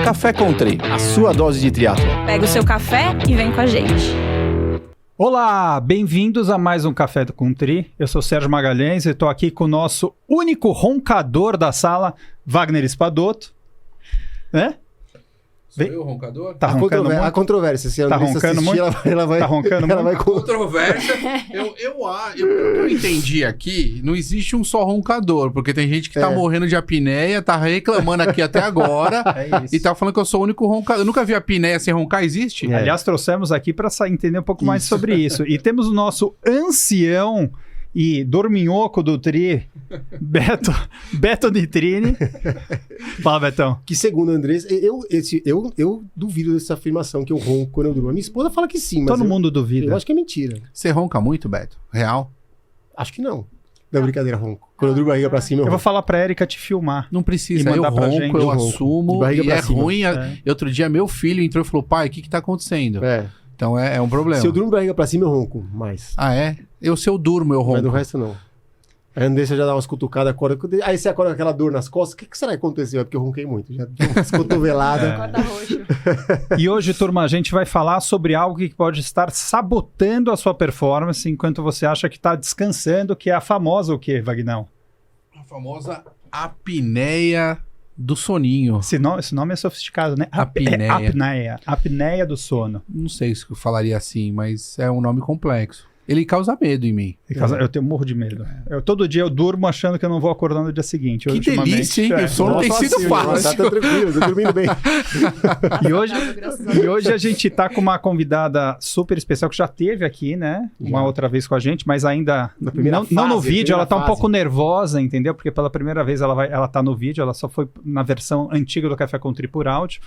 Café Country, a sua dose de triatlo. Pega o seu café e vem com a gente. Olá, bem-vindos a mais um Café do Country. Eu sou Sérgio Magalhães e estou aqui com o nosso único roncador da sala, Wagner Espadoto. Né? Sou eu o roncador? Tá roncando muito? A controvérsia, se a Tá Andressa roncando assistir, muito? ela vai... Tá roncando ela muito? vai Controvérsia. Eu entendi aqui, não existe um só roncador, porque tem gente que tá morrendo de apneia, tá reclamando aqui até agora, isso. e tá falando que eu sou o único roncador. Eu nunca vi apneia sem roncar, existe? Aliás, trouxemos aqui para entender um pouco mais sobre isso. E temos o nosso ancião e dorminhoco do Tri, Beto Nitrini. Fala, Betão. Que segundo a Andressa, eu duvido dessa afirmação que eu ronco quando eu durmo. A minha esposa fala que sim, mas Todo mundo duvida. eu acho que é mentira. Você ronca muito, Beto? Real? Acho que não. Não, brincadeira, ronco. Quando eu durmo barriga pra cima, eu Eu vou ronco. falar pra Erika te filmar. Não E precisa, eu mandar pra ronco, gente. eu Eu ronco. assumo, De barriga e pra é cima. ruim. É. E outro dia meu filho entrou e falou, pai, o que tá acontecendo? É. Então é um problema. Se eu durmo barriga pra cima, eu ronco mais. Ah, é? Se eu durmo, eu Mas ronco. do resto, não. A Andressa já dá umas cutucadas, acorda. Aí você acorda com aquela dor nas costas. O que será que aconteceu? É porque eu ronquei muito. Já dei umas cotoveladas. Corda roxo. E hoje, turma, a gente vai falar sobre algo que pode estar sabotando a sua performance enquanto você acha que está descansando, que é a famosa o quê, Vagnão? A famosa apneia do soninho. Esse nome é sofisticado, né? Apneia. Apneia do sono. Não sei se eu falaria assim, mas é um nome complexo. Ele causa medo em mim. Eu tenho morro de medo. Todo dia eu durmo achando que eu não vou acordar no dia seguinte. Que Ultimamente, delícia, hein? O sono tem sido fácil. Tá tranquilo, tô dormindo bem. E hoje a gente tá com uma convidada super especial que já teve aqui, né? Uma outra vez com a gente, mas ainda não no vídeo, ela tá um pouco nervosa, entendeu? Porque pela primeira vez ela tá no vídeo, ela só foi na versão antiga do Café Country por áudio.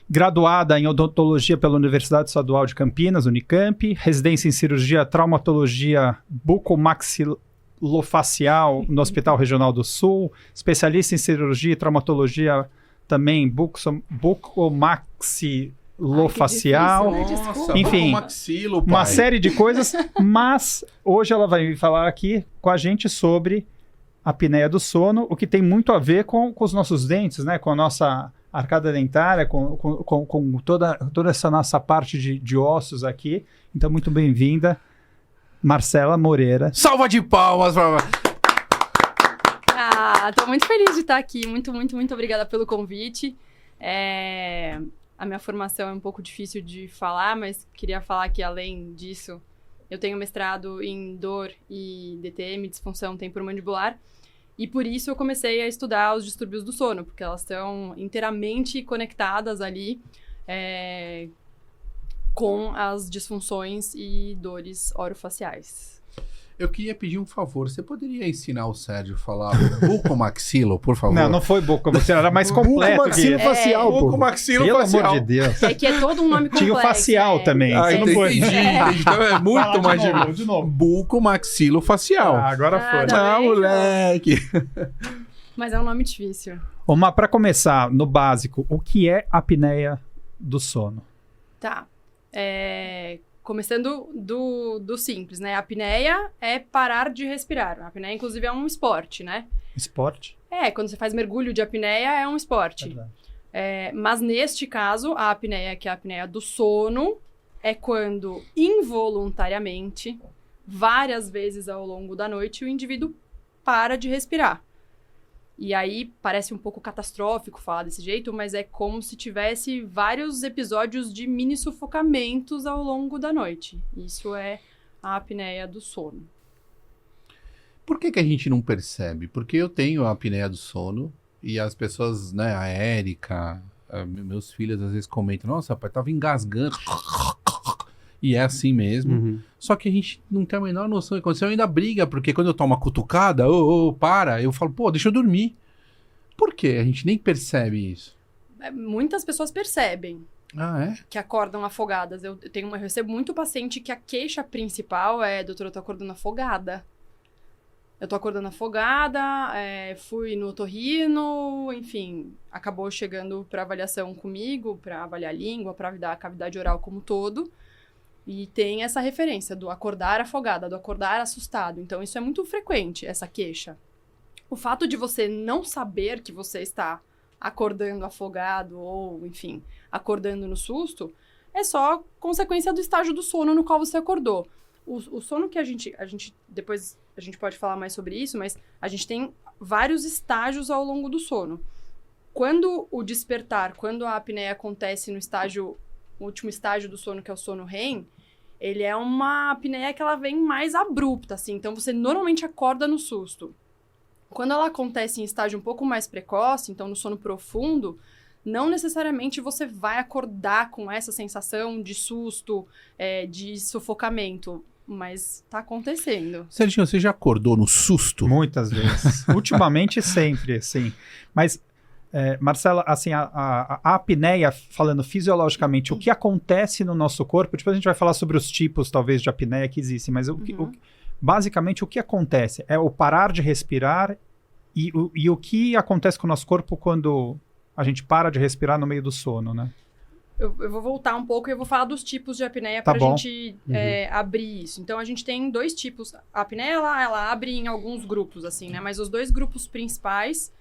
Graduada em odontologia pela Universidade Estadual de Campinas, Unicamp, residência em cirurgia traumatologia bucomaxilofacial no Hospital Regional do Sul, especialista em cirurgia e traumatologia também bucomaxilofacial. Desculpa. Enfim, maxilo, pai. uma série de coisas, mas hoje ela vai falar aqui com a gente sobre a apneia do sono, o que tem muito a ver com os nossos dentes, né? Com a nossa arcada dentária, com toda essa nossa parte de ossos aqui. Então, muito bem-vinda, Marcela Moreira. Salva de palmas pra... Tô muito feliz de estar aqui. Muito, muito, muito obrigada pelo convite. A minha formação é um pouco difícil de falar, mas queria falar que, além disso, eu tenho mestrado em dor e DTM, disfunção temporomandibular. E por isso eu comecei a estudar os distúrbios do sono, porque elas estão inteiramente conectadas ali com as disfunções e dores orofaciais. Eu queria pedir um favor. Você poderia ensinar o Sérgio a falar bucomaxilo, por favor? Não foi bucomaxilo, era mais completo. Bucomaxilofacial, pô. Bucomaxilo Pelo facial. amor de Deus. É que é todo um nome complexo. Tinha o facial também. Ah, Você não foi. entendi. Então é muito mais de novo. bucomaxilo facial. Agora foi. Tá bem, moleque. Mas é um nome difícil. Para começar, no básico, o que é apneia do sono? Tá. Começando do simples, né? A apneia é parar de respirar. A apneia, inclusive, é um esporte, né? Esporte? Quando você faz mergulho de apneia, é um esporte. Mas neste caso, a apneia, que é a apneia do sono, é quando involuntariamente, várias vezes ao longo da noite, o indivíduo para de respirar. E aí parece um pouco catastrófico falar desse jeito, mas é como se tivesse vários episódios de mini sufocamentos ao longo da noite. Isso é a apneia do sono. Por que a gente não percebe? Porque eu tenho a apneia do sono e as pessoas, né, a Érica, meus filhos às vezes comentam, nossa, pai, tava engasgando. E é assim mesmo. Uhum. Só que a gente não tem a menor noção de aconteceu. Ainda briga, porque quando eu tomo uma cutucada, para, eu falo, pô, deixa eu dormir. Por quê? A gente nem percebe isso. Muitas pessoas percebem Ah, é? que acordam afogadas. Eu recebo muito paciente que a queixa principal é, doutora, eu tô acordando afogada. Eu tô acordando afogada, fui no otorrino, enfim, acabou chegando para avaliação comigo, para avaliar a língua, para avaliar a cavidade oral como um todo. E tem essa referência do acordar afogada, do acordar assustado. Então, isso é muito frequente, essa queixa. O fato de você não saber que você está acordando afogado ou, enfim, acordando no susto, é só consequência do estágio do sono no qual você acordou. O sono que a gente, depois a gente pode falar mais sobre isso, mas a gente tem vários estágios ao longo do sono. Quando o despertar, quando a apneia acontece no último estágio do sono, que é o sono REM, ele é uma apneia que ela vem mais abrupta, assim. Então, você normalmente acorda no susto. Quando ela acontece em estágio um pouco mais precoce, então no sono profundo, não necessariamente você vai acordar com essa sensação de susto, de sufocamento. Mas tá acontecendo. Serginho, você já acordou no susto? Muitas vezes. Ultimamente, sempre, sim. Mas... Marcela, assim, a apneia, falando fisiologicamente, o que acontece no nosso corpo, depois a gente vai falar sobre os tipos, talvez, de apneia que existem, mas basicamente o que acontece é o parar de respirar e o que acontece com o nosso corpo quando a gente para de respirar no meio do sono, né? Eu vou voltar um pouco e eu vou falar dos tipos de apneia para a gente abrir isso. Então, a gente tem 2 tipos. A apneia, ela abre em alguns grupos, assim, né? Mas os 2 grupos principais...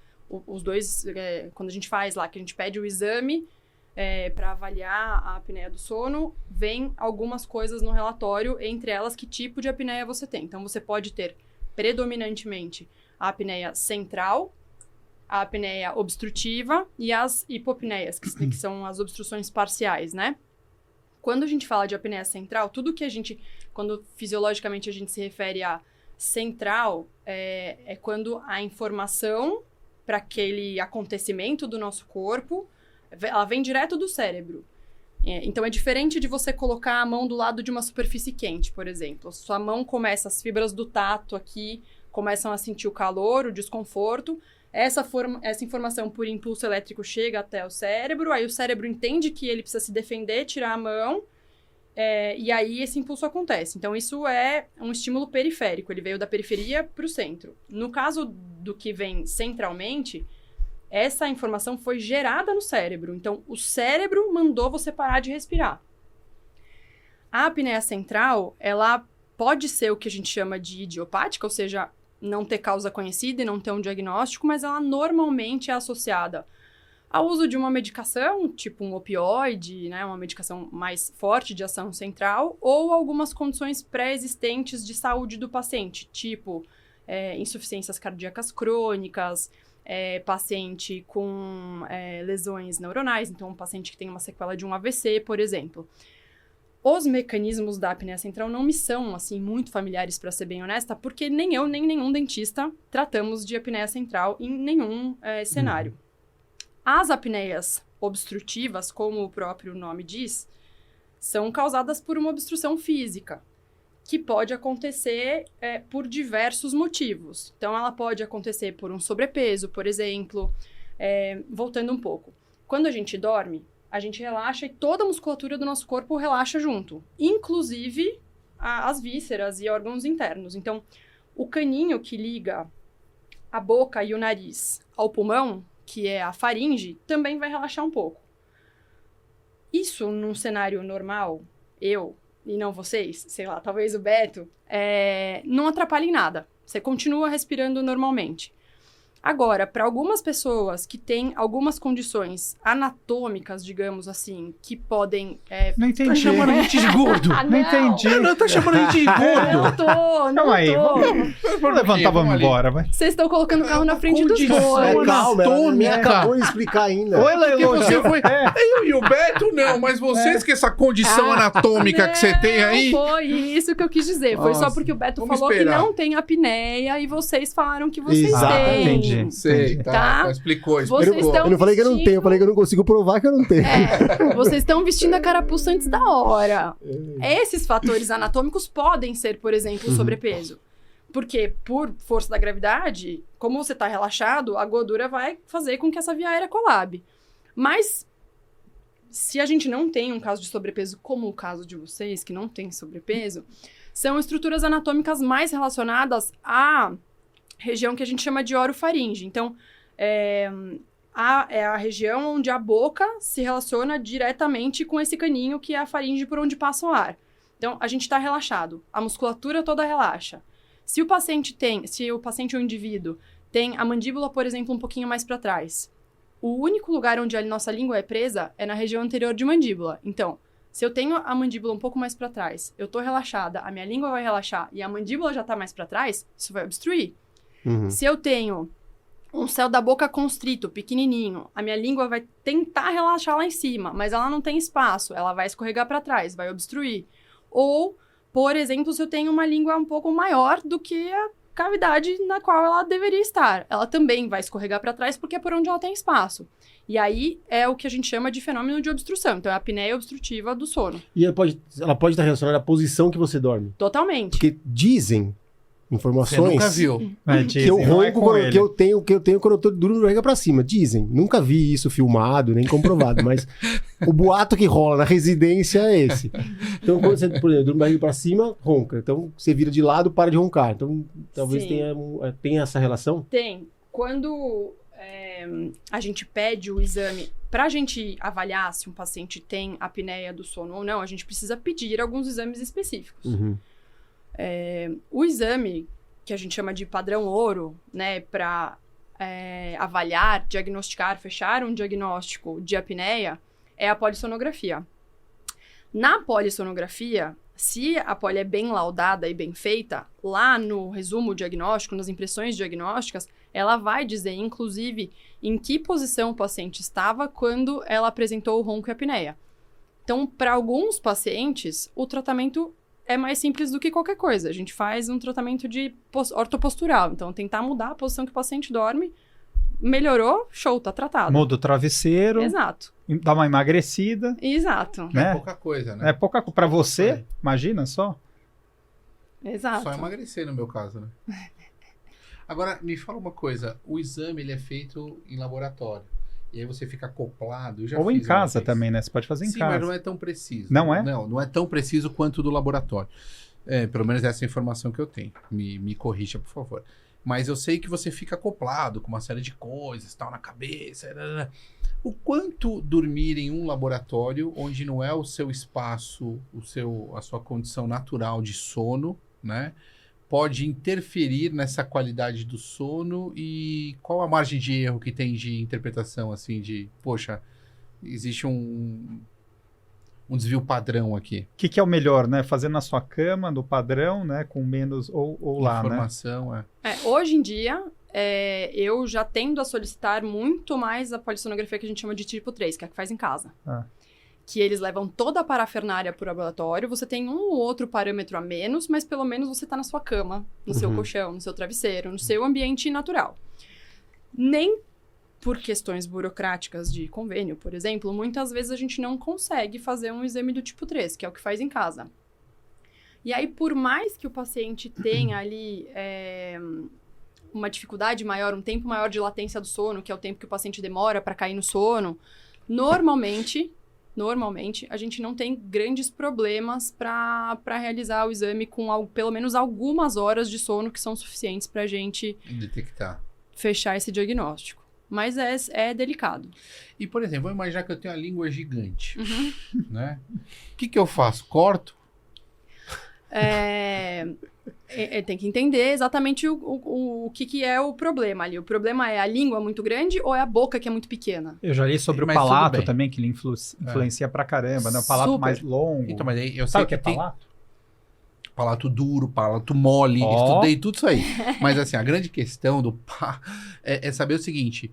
Os 2, quando a gente faz lá, que a gente pede o exame para avaliar a apneia do sono, vem algumas coisas no relatório, entre elas que tipo de apneia você tem. Então, você pode ter predominantemente a apneia central, a apneia obstrutiva e as hipopneias, que são as obstruções parciais, né? Quando a gente fala de apneia central, tudo que quando fisiologicamente a gente se refere a central, é quando a informação para aquele acontecimento do nosso corpo, ela vem direto do cérebro. Então, é diferente de você colocar a mão do lado de uma superfície quente, por exemplo. Sua mão começa, as fibras do tato aqui começam a sentir o calor, o desconforto. Essa informação por impulso elétrico chega até o cérebro, aí o cérebro entende que ele precisa se defender, tirar a mão, e aí esse impulso acontece. Então, isso é um estímulo periférico, ele veio da periferia para o centro. No caso do que vem centralmente, essa informação foi gerada no cérebro. Então, o cérebro mandou você parar de respirar. A apneia central, ela pode ser o que a gente chama de idiopática, ou seja, não ter causa conhecida e não ter um diagnóstico, mas ela normalmente é associada ao uso de uma medicação, tipo um opioide, né, uma medicação mais forte de ação central, ou algumas condições pré-existentes de saúde do paciente, tipo insuficiências cardíacas crônicas, paciente com lesões neuronais, então um paciente que tem uma sequela de um AVC, por exemplo. Os mecanismos da apneia central não me são, assim, muito familiares, para ser bem honesta, porque nem eu, nem nenhum dentista tratamos de apneia central em nenhum cenário. As apneias obstrutivas, como o próprio nome diz, são causadas por uma obstrução física, que pode acontecer por diversos motivos. Então, ela pode acontecer por um sobrepeso, por exemplo. Voltando um pouco. Quando a gente dorme, a gente relaxa e toda a musculatura do nosso corpo relaxa junto, inclusive as vísceras e órgãos internos. Então, o caninho que liga a boca e o nariz ao pulmão, que é a faringe, também vai relaxar um pouco. Isso, num cenário normal, eu, e não vocês, sei lá, talvez o Beto, não atrapalha em nada. Você continua respirando normalmente. Agora, para algumas pessoas que têm algumas condições anatômicas, digamos assim, que podem... Não entendi. Tá chamando a gente de gordo. Não entendi. Não, tá chamando a gente de gordo. Não aí, vamos levantar, vamos embora, vai. Vocês estão colocando o carro na frente dos bois. Calma, ela nem Anatômica. acabou de explicar ainda. Oi, Leilô. Você foi... Eu e o Beto não, mas vocês que essa condição anatômica que você tem aí... Não foi isso que eu quis dizer. Foi só porque o Beto vamos falou esperar. que não tem apneia e vocês falaram que vocês Exato, têm. entendi. Sei, Tá? Explicou. Vocês estão Eu não falei que eu não tenho, eu falei que eu não consigo provar que eu não tenho. Vocês estão vestindo a carapuça antes da hora. Esses fatores anatômicos podem ser, por exemplo, o sobrepeso. Porque, por força da gravidade, como você está relaxado, a gordura vai fazer com que essa via aérea colabe. Mas, se a gente não tem um caso de sobrepeso, como o caso de vocês, que não tem sobrepeso, são estruturas anatômicas mais relacionadas à região que a gente chama de orofaringe. Então, é a região onde a boca se relaciona diretamente com esse caninho que é a faringe por onde passa o ar. Então, a gente está relaxado, a musculatura toda relaxa. Se o paciente ou o indivíduo tem a mandíbula, por exemplo, um pouquinho mais para trás, o único lugar onde a nossa língua é presa é na região anterior de mandíbula. Então, se eu tenho a mandíbula um pouco mais para trás, eu tô relaxada, a minha língua vai relaxar e a mandíbula já tá mais para trás, isso vai obstruir. Se eu tenho um céu da boca constrito, pequenininho, a minha língua vai tentar relaxar lá em cima, mas ela não tem espaço, ela vai escorregar para trás, vai obstruir. Ou, por exemplo, se eu tenho uma língua um pouco maior do que a cavidade na qual ela deveria estar, ela também vai escorregar para trás porque é por onde ela tem espaço. E aí é o que a gente chama de fenômeno de obstrução. Então é a apneia obstrutiva do sono. E ela pode estar relacionada à posição que você dorme. Totalmente. Porque dizem informações... Você nunca viu. Que eu ronco que eu tenho quando eu tô durmo de barriga pra cima. Dizem. Nunca vi isso filmado, nem comprovado. Mas o boato que rola na residência é esse. Então, quando você, por exemplo, durmo de barriga pra cima, ronca. Então, você vira de lado, para de roncar. Então, talvez tenha essa relação? Tem. Quando a gente pede o exame pra gente avaliar se um paciente tem apneia do sono ou não, a gente precisa pedir alguns exames específicos. O exame, que a gente chama de padrão ouro, né, para avaliar, diagnosticar, fechar um diagnóstico de apneia, é a polissonografia. Na polissonografia, se a poli é bem laudada e bem feita, lá no resumo diagnóstico, nas impressões diagnósticas, ela vai dizer, inclusive, em que posição o paciente estava quando ela apresentou o ronco e a apneia. Então, para alguns pacientes, o tratamento é mais simples do que qualquer coisa. A gente faz um tratamento de ortopostural. Então, tentar mudar a posição que o paciente dorme. Melhorou, show, tá tratado. Muda o travesseiro. Exato. Dá uma emagrecida. Exato. Né? É pouca coisa, né? É pouca coisa. Pra você, imagina só. Exato. Só emagrecer no meu caso, né? Agora, me fala uma coisa. O exame, ele é feito em laboratório. E aí você fica acoplado. Eu já Ou fiz em casa também, né? Você pode fazer em Sim, casa. mas não é tão preciso. Não é? Não é tão preciso quanto o do laboratório. Pelo menos essa é a informação que eu tenho. Me corrija, por favor. Mas eu sei que você fica acoplado com uma série de coisas, tal, na cabeça. O quanto dormir em um laboratório onde não é o seu espaço, a sua condição natural de sono, né? Pode interferir nessa qualidade do sono e qual a margem de erro que tem de interpretação, assim, de, poxa, existe um desvio padrão aqui. O que é o melhor, né? Fazer na sua cama, no padrão, né? Com menos, ou lá, né? Informação, hoje em dia, eu já tendo a solicitar muito mais a polissonografia que a gente chama de tipo 3, que é a que faz em casa. Que eles levam toda a parafernália para o laboratório, você tem um ou outro parâmetro a menos, mas pelo menos você está na sua cama, no seu colchão, no seu travesseiro, no seu ambiente natural. Nem por questões burocráticas de convênio, por exemplo, muitas vezes a gente não consegue fazer um exame do tipo 3, que é o que faz em casa. E aí, por mais que o paciente tenha ali uma dificuldade maior, um tempo maior de latência do sono, que é o tempo que o paciente demora para cair no sono, normalmente, a gente não tem grandes problemas para realizar o exame com pelo menos algumas horas de sono que são suficientes para a gente detectar, fechar esse diagnóstico. Mas é delicado. E, por exemplo, vamos imaginar que eu tenho a língua gigante, né? O que eu faço? Corto? Tem que entender exatamente o que é o problema ali. O problema é a língua muito grande ou é a boca que é muito pequena? Eu já li sobre o palato também, que ele influencia pra caramba, né? O palato mais longo. Então, mas aí eu Sabe sei o que é palato? Palato duro, palato mole, estudei tudo isso aí. Mas assim, a grande questão é saber o seguinte,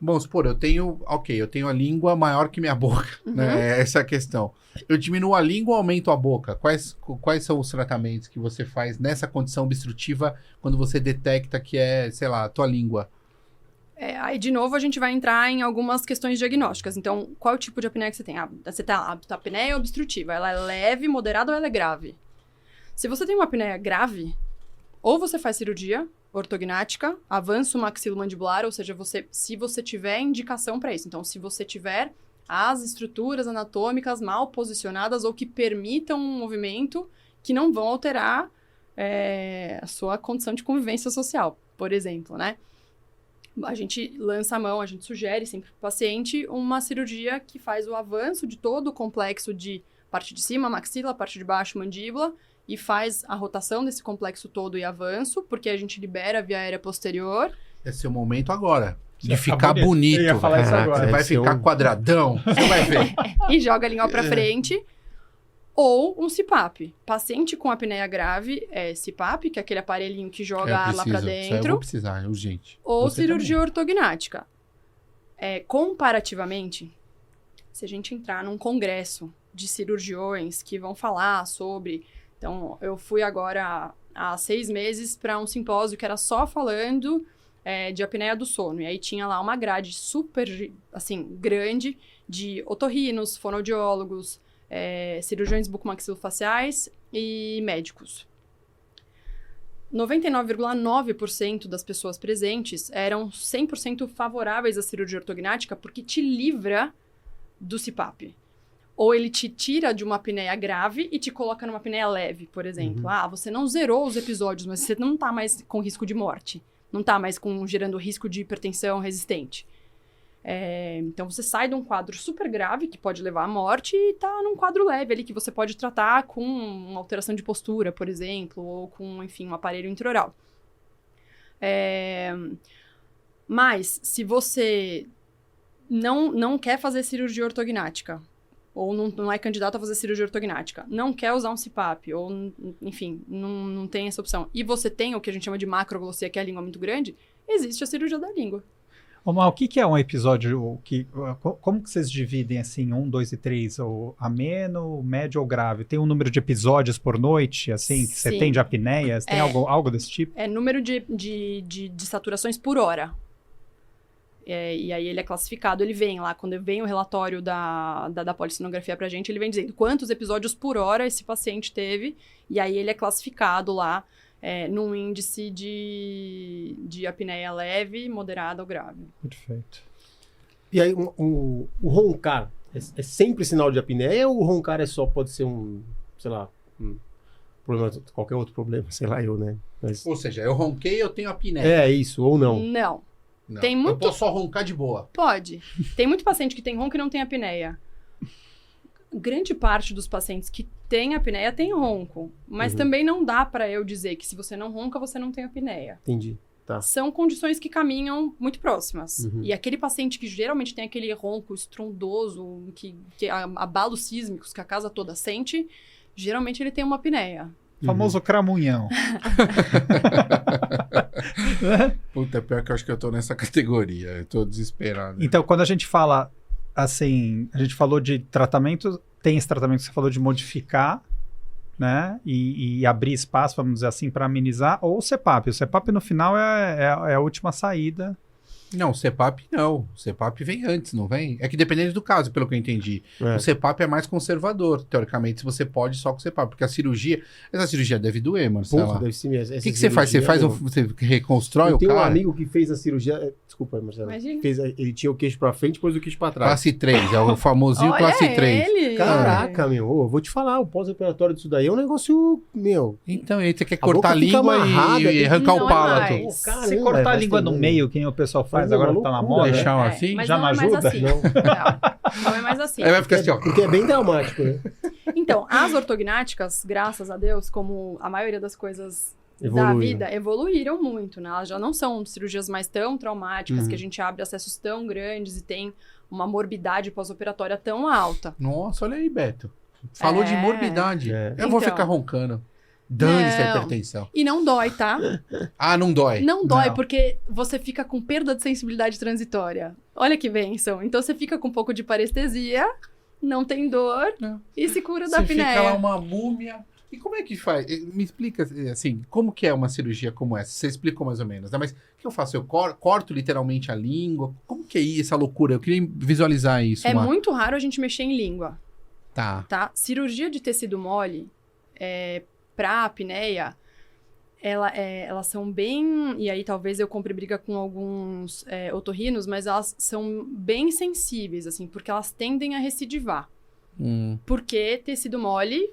vamos supor, eu tenho a língua maior que minha boca, né? Essa é a questão. Eu diminuo a língua ou aumento a boca? Quais são os tratamentos que você faz nessa condição obstrutiva quando você detecta que é, sei lá, a tua língua? Aí, de novo, a gente vai entrar em algumas questões diagnósticas. Então, qual é o tipo de apneia que você tem? Você tem a apneia obstrutiva. Ela é leve, moderada ou ela é grave? Se você tem uma apneia grave, ou você faz cirurgia ortognática, avanço maxilomandibular, ou seja, se você tiver indicação para isso. Então, se você tiver as estruturas anatômicas mal posicionadas ou que permitam um movimento que não vão alterar a sua condição de convivência social, por exemplo, né? A gente lança a mão, a gente sugere sempre para o paciente uma cirurgia que faz o avanço de todo o complexo de parte de cima, maxila, parte de baixo, mandíbula, e faz a rotação desse complexo todo e avanço, porque a gente libera a via aérea posterior. É seu momento agora. De ficar bonito. Eu ia falar isso agora. Você vai ficar quadradão. Você vai ver. E joga a língua pra frente. Ou um CPAP. Paciente com apneia grave é CPAP, que é aquele aparelhinho que joga ar lá pra Isso aí eu dentro. vou precisar, é urgente. Ou Você cirurgia ortognática. Comparativamente, se a gente entrar num congresso de cirurgiões que vão falar sobre... Então, eu fui agora há 6 meses para um simpósio que era só falando de apneia do sono. E aí tinha lá uma grade super, assim, grande de otorrinos, fonoaudiólogos, cirurgiões bucomaxilofaciais e médicos. 99,9% das pessoas presentes eram 100% favoráveis à cirurgia ortognática porque te livra do CPAP. Ou ele te tira de uma apneia grave e te coloca numa apneia leve, por exemplo. Você não zerou os episódios, mas você não tá mais com risco de morte. Não tá mais gerando risco de hipertensão resistente. Então, você sai de um quadro super grave, que pode levar à morte, e tá num quadro leve ali, que você pode tratar com uma alteração de postura, por exemplo, ou com, enfim, um aparelho intraoral. Mas, se você não quer fazer cirurgia ortognática, ou não é candidato a fazer cirurgia ortognática, não quer usar um CPAP, ou, enfim, não tem essa opção, e você tem o que a gente chama de macroglossia, que é a língua muito grande, existe a cirurgia da língua. Mal, o que é um episódio? Como que vocês dividem assim, 1, 2 e 3? Ou ameno, médio ou grave? Tem um número de episódios por noite, assim, que você tem de apneias? Tem algo desse tipo? É número de saturações por hora. E aí ele é classificado, ele vem lá, quando vem o relatório da polissonografia pra gente, ele vem dizendo quantos episódios por hora esse paciente teve, e aí ele é classificado lá num índice de apneia leve, moderada ou grave. Perfeito. E aí, o roncar é sempre sinal de apneia ou o roncar pode ser problema, qualquer outro problema, sei lá né? Mas... Ou seja, eu ronquei, eu tenho apneia. Isso, ou não. Não. Tem muito... Eu posso só roncar de boa. Pode. Tem muito paciente que tem ronco e não tem apneia. Grande parte dos pacientes que têm apneia tem ronco. Mas também não dá para eu dizer que se você não ronca, você não tem apneia. Entendi. Tá. São condições que caminham muito próximas. E aquele paciente que geralmente tem aquele ronco estrondoso, que abala os sísmicos que a casa toda sente, geralmente ele tem uma apneia. Famoso cramunhão. Puta, pior que eu acho que eu tô nessa categoria. Eu tô desesperado. Então, quando a gente fala, assim, a gente falou de tratamento, tem esse tratamento que você falou de modificar, né? E abrir espaço, vamos dizer assim, para amenizar, ou o CPAP. O CPAP, no final, é a última saída. Não, o CPAP não. O CPAP vem antes, não vem? É que dependendo do caso, pelo que eu entendi. O CPAP é mais conservador, teoricamente, se você pode só com o CPAP. Porque essa cirurgia deve doer, Marcelo. Porra, deve ser mesmo. O que você faz? Você reconstrói o cara? Eu tenho um amigo que fez a cirurgia... Desculpa, Marcelo. Imagina. Ele tinha o queixo pra frente, depois o queixo pra trás. Classe 3, é o famosinho Olha classe 3. Ele. Caraca, meu. Eu vou te falar, o pós-operatório disso daí é um negócio, meu... Então, aí você quer A cortar a boca fica língua amarrada, e arrancar não o é palato. mais. Se cortar a língua no meio, que nem o pessoal faz agora que tá na moda, Deixar assim? Mas já não é não mais ajuda? assim. Não é mais assim. Aí vai ficar assim, ó. Porque é bem traumático, né? Então, as ortognáticas, graças a Deus, como a maioria das coisas da Evoluíram. vida, evoluíram muito, né? Elas já não são cirurgias mais tão traumáticas, que a gente abre acessos tão grandes e tem uma morbidade pós-operatória tão alta. Nossa, olha aí, Beto. Falou de morbidade. Eu vou Então. ficar roncando. Dane-se a Não. hipertensão. E não dói, tá? Ah, não dói. Não dói, Não. porque você fica com perda de sensibilidade transitória. Olha que bênção. Então você fica com um pouco de parestesia, não tem dor Não. e se cura da Você fica lá apneia. uma múmia. E como é que faz? Me explica, assim, como que é uma cirurgia como essa? Você explicou mais ou menos, né? Mas o que eu faço? Eu corto literalmente a língua? Como que é essa loucura? Eu queria visualizar isso. É muito raro a gente mexer em língua, tá? Cirurgia de tecido mole, pra apneia, elas são bem... E aí talvez eu compre briga com alguns otorrinos, mas elas são bem sensíveis, assim, porque elas tendem a recidivar. Porque tecido mole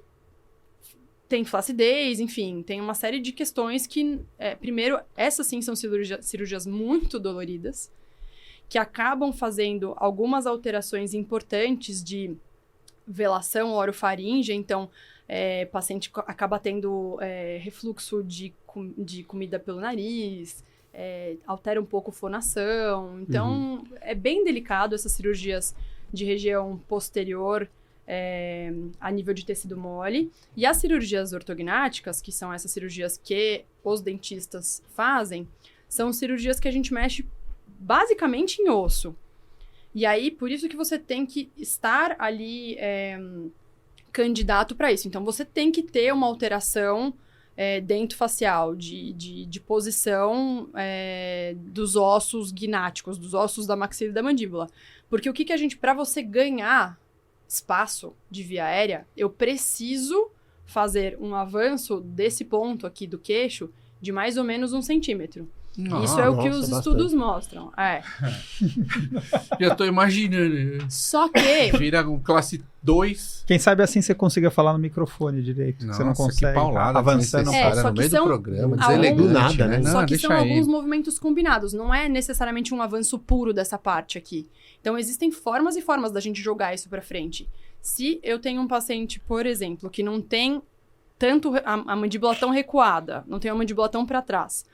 tem flacidez, enfim, tem uma série de questões que... primeiro, essas sim são cirurgias muito doloridas, que acabam fazendo algumas alterações importantes de velação orofaríngea, então... paciente acaba tendo refluxo de comida pelo nariz, altera um pouco a fonação. Então, é bem delicado essas cirurgias de região posterior a nível de tecido mole. E as cirurgias ortognáticas, que são essas cirurgias que os dentistas fazem, são cirurgias que a gente mexe basicamente em osso. E aí, por isso que você tem que estar ali candidato para isso. Então, você tem que ter uma alteração dentofacial, de posição dos ossos gnáticos, dos ossos da maxila e da mandíbula. Porque o que a gente, para você ganhar espaço de via aérea, eu preciso fazer um avanço desse ponto aqui do queixo de mais ou menos 1 centímetro. Isso é o que os estudos mostram. Já tô imaginando. Só que... Vira um classe 2. Quem sabe assim você consiga falar no microfone direito. Nossa, você não consegue avançando no meio do programa. Do nada, né? Só que são alguns movimentos combinados. Não é necessariamente um avanço puro dessa parte aqui. Então, existem formas e formas da gente jogar isso pra frente. Se eu tenho um paciente, por exemplo, que não tem tanto a mandíbula tão recuada, não tem a mandíbula tão pra trás,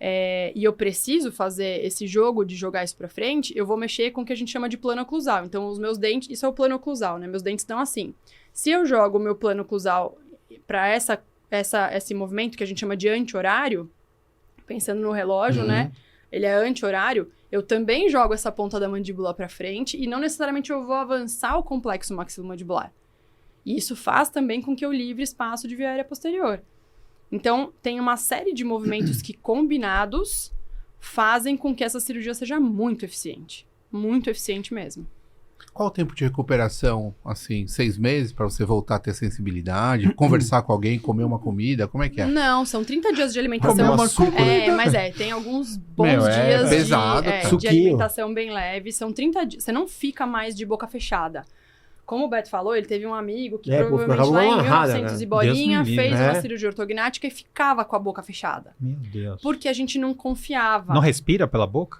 e eu preciso fazer esse jogo de jogar isso pra frente, eu vou mexer com o que a gente chama de plano oclusal. Então, os meus dentes... Isso é o plano oclusal, né? Meus dentes estão assim. Se eu jogo o meu plano oclusal pra esse movimento que a gente chama de anti-horário, pensando no relógio, né? Ele é anti-horário, eu também jogo essa ponta da mandíbula pra frente e não necessariamente eu vou avançar o complexo maxilomandibular. E isso faz também com que eu livre espaço de via aérea posterior. Então, tem uma série de movimentos que, combinados, fazem com que essa cirurgia seja muito eficiente. Muito eficiente mesmo. Qual o tempo de recuperação, assim, 6 meses para você voltar a ter sensibilidade, conversar com alguém, comer uma comida, como é que é? Não, são 30 dias de alimentação. Comer uma comida. Mas tem alguns bons dias pesado, de alimentação bem leve. São 30 dias, você não fica mais de boca fechada. Como o Beto falou, ele teve um amigo que provavelmente lá em 1900 e bolinha fez uma cirurgia ortognática e ficava com a boca fechada. Meu Deus. Porque a gente não confiava. Não respira pela boca?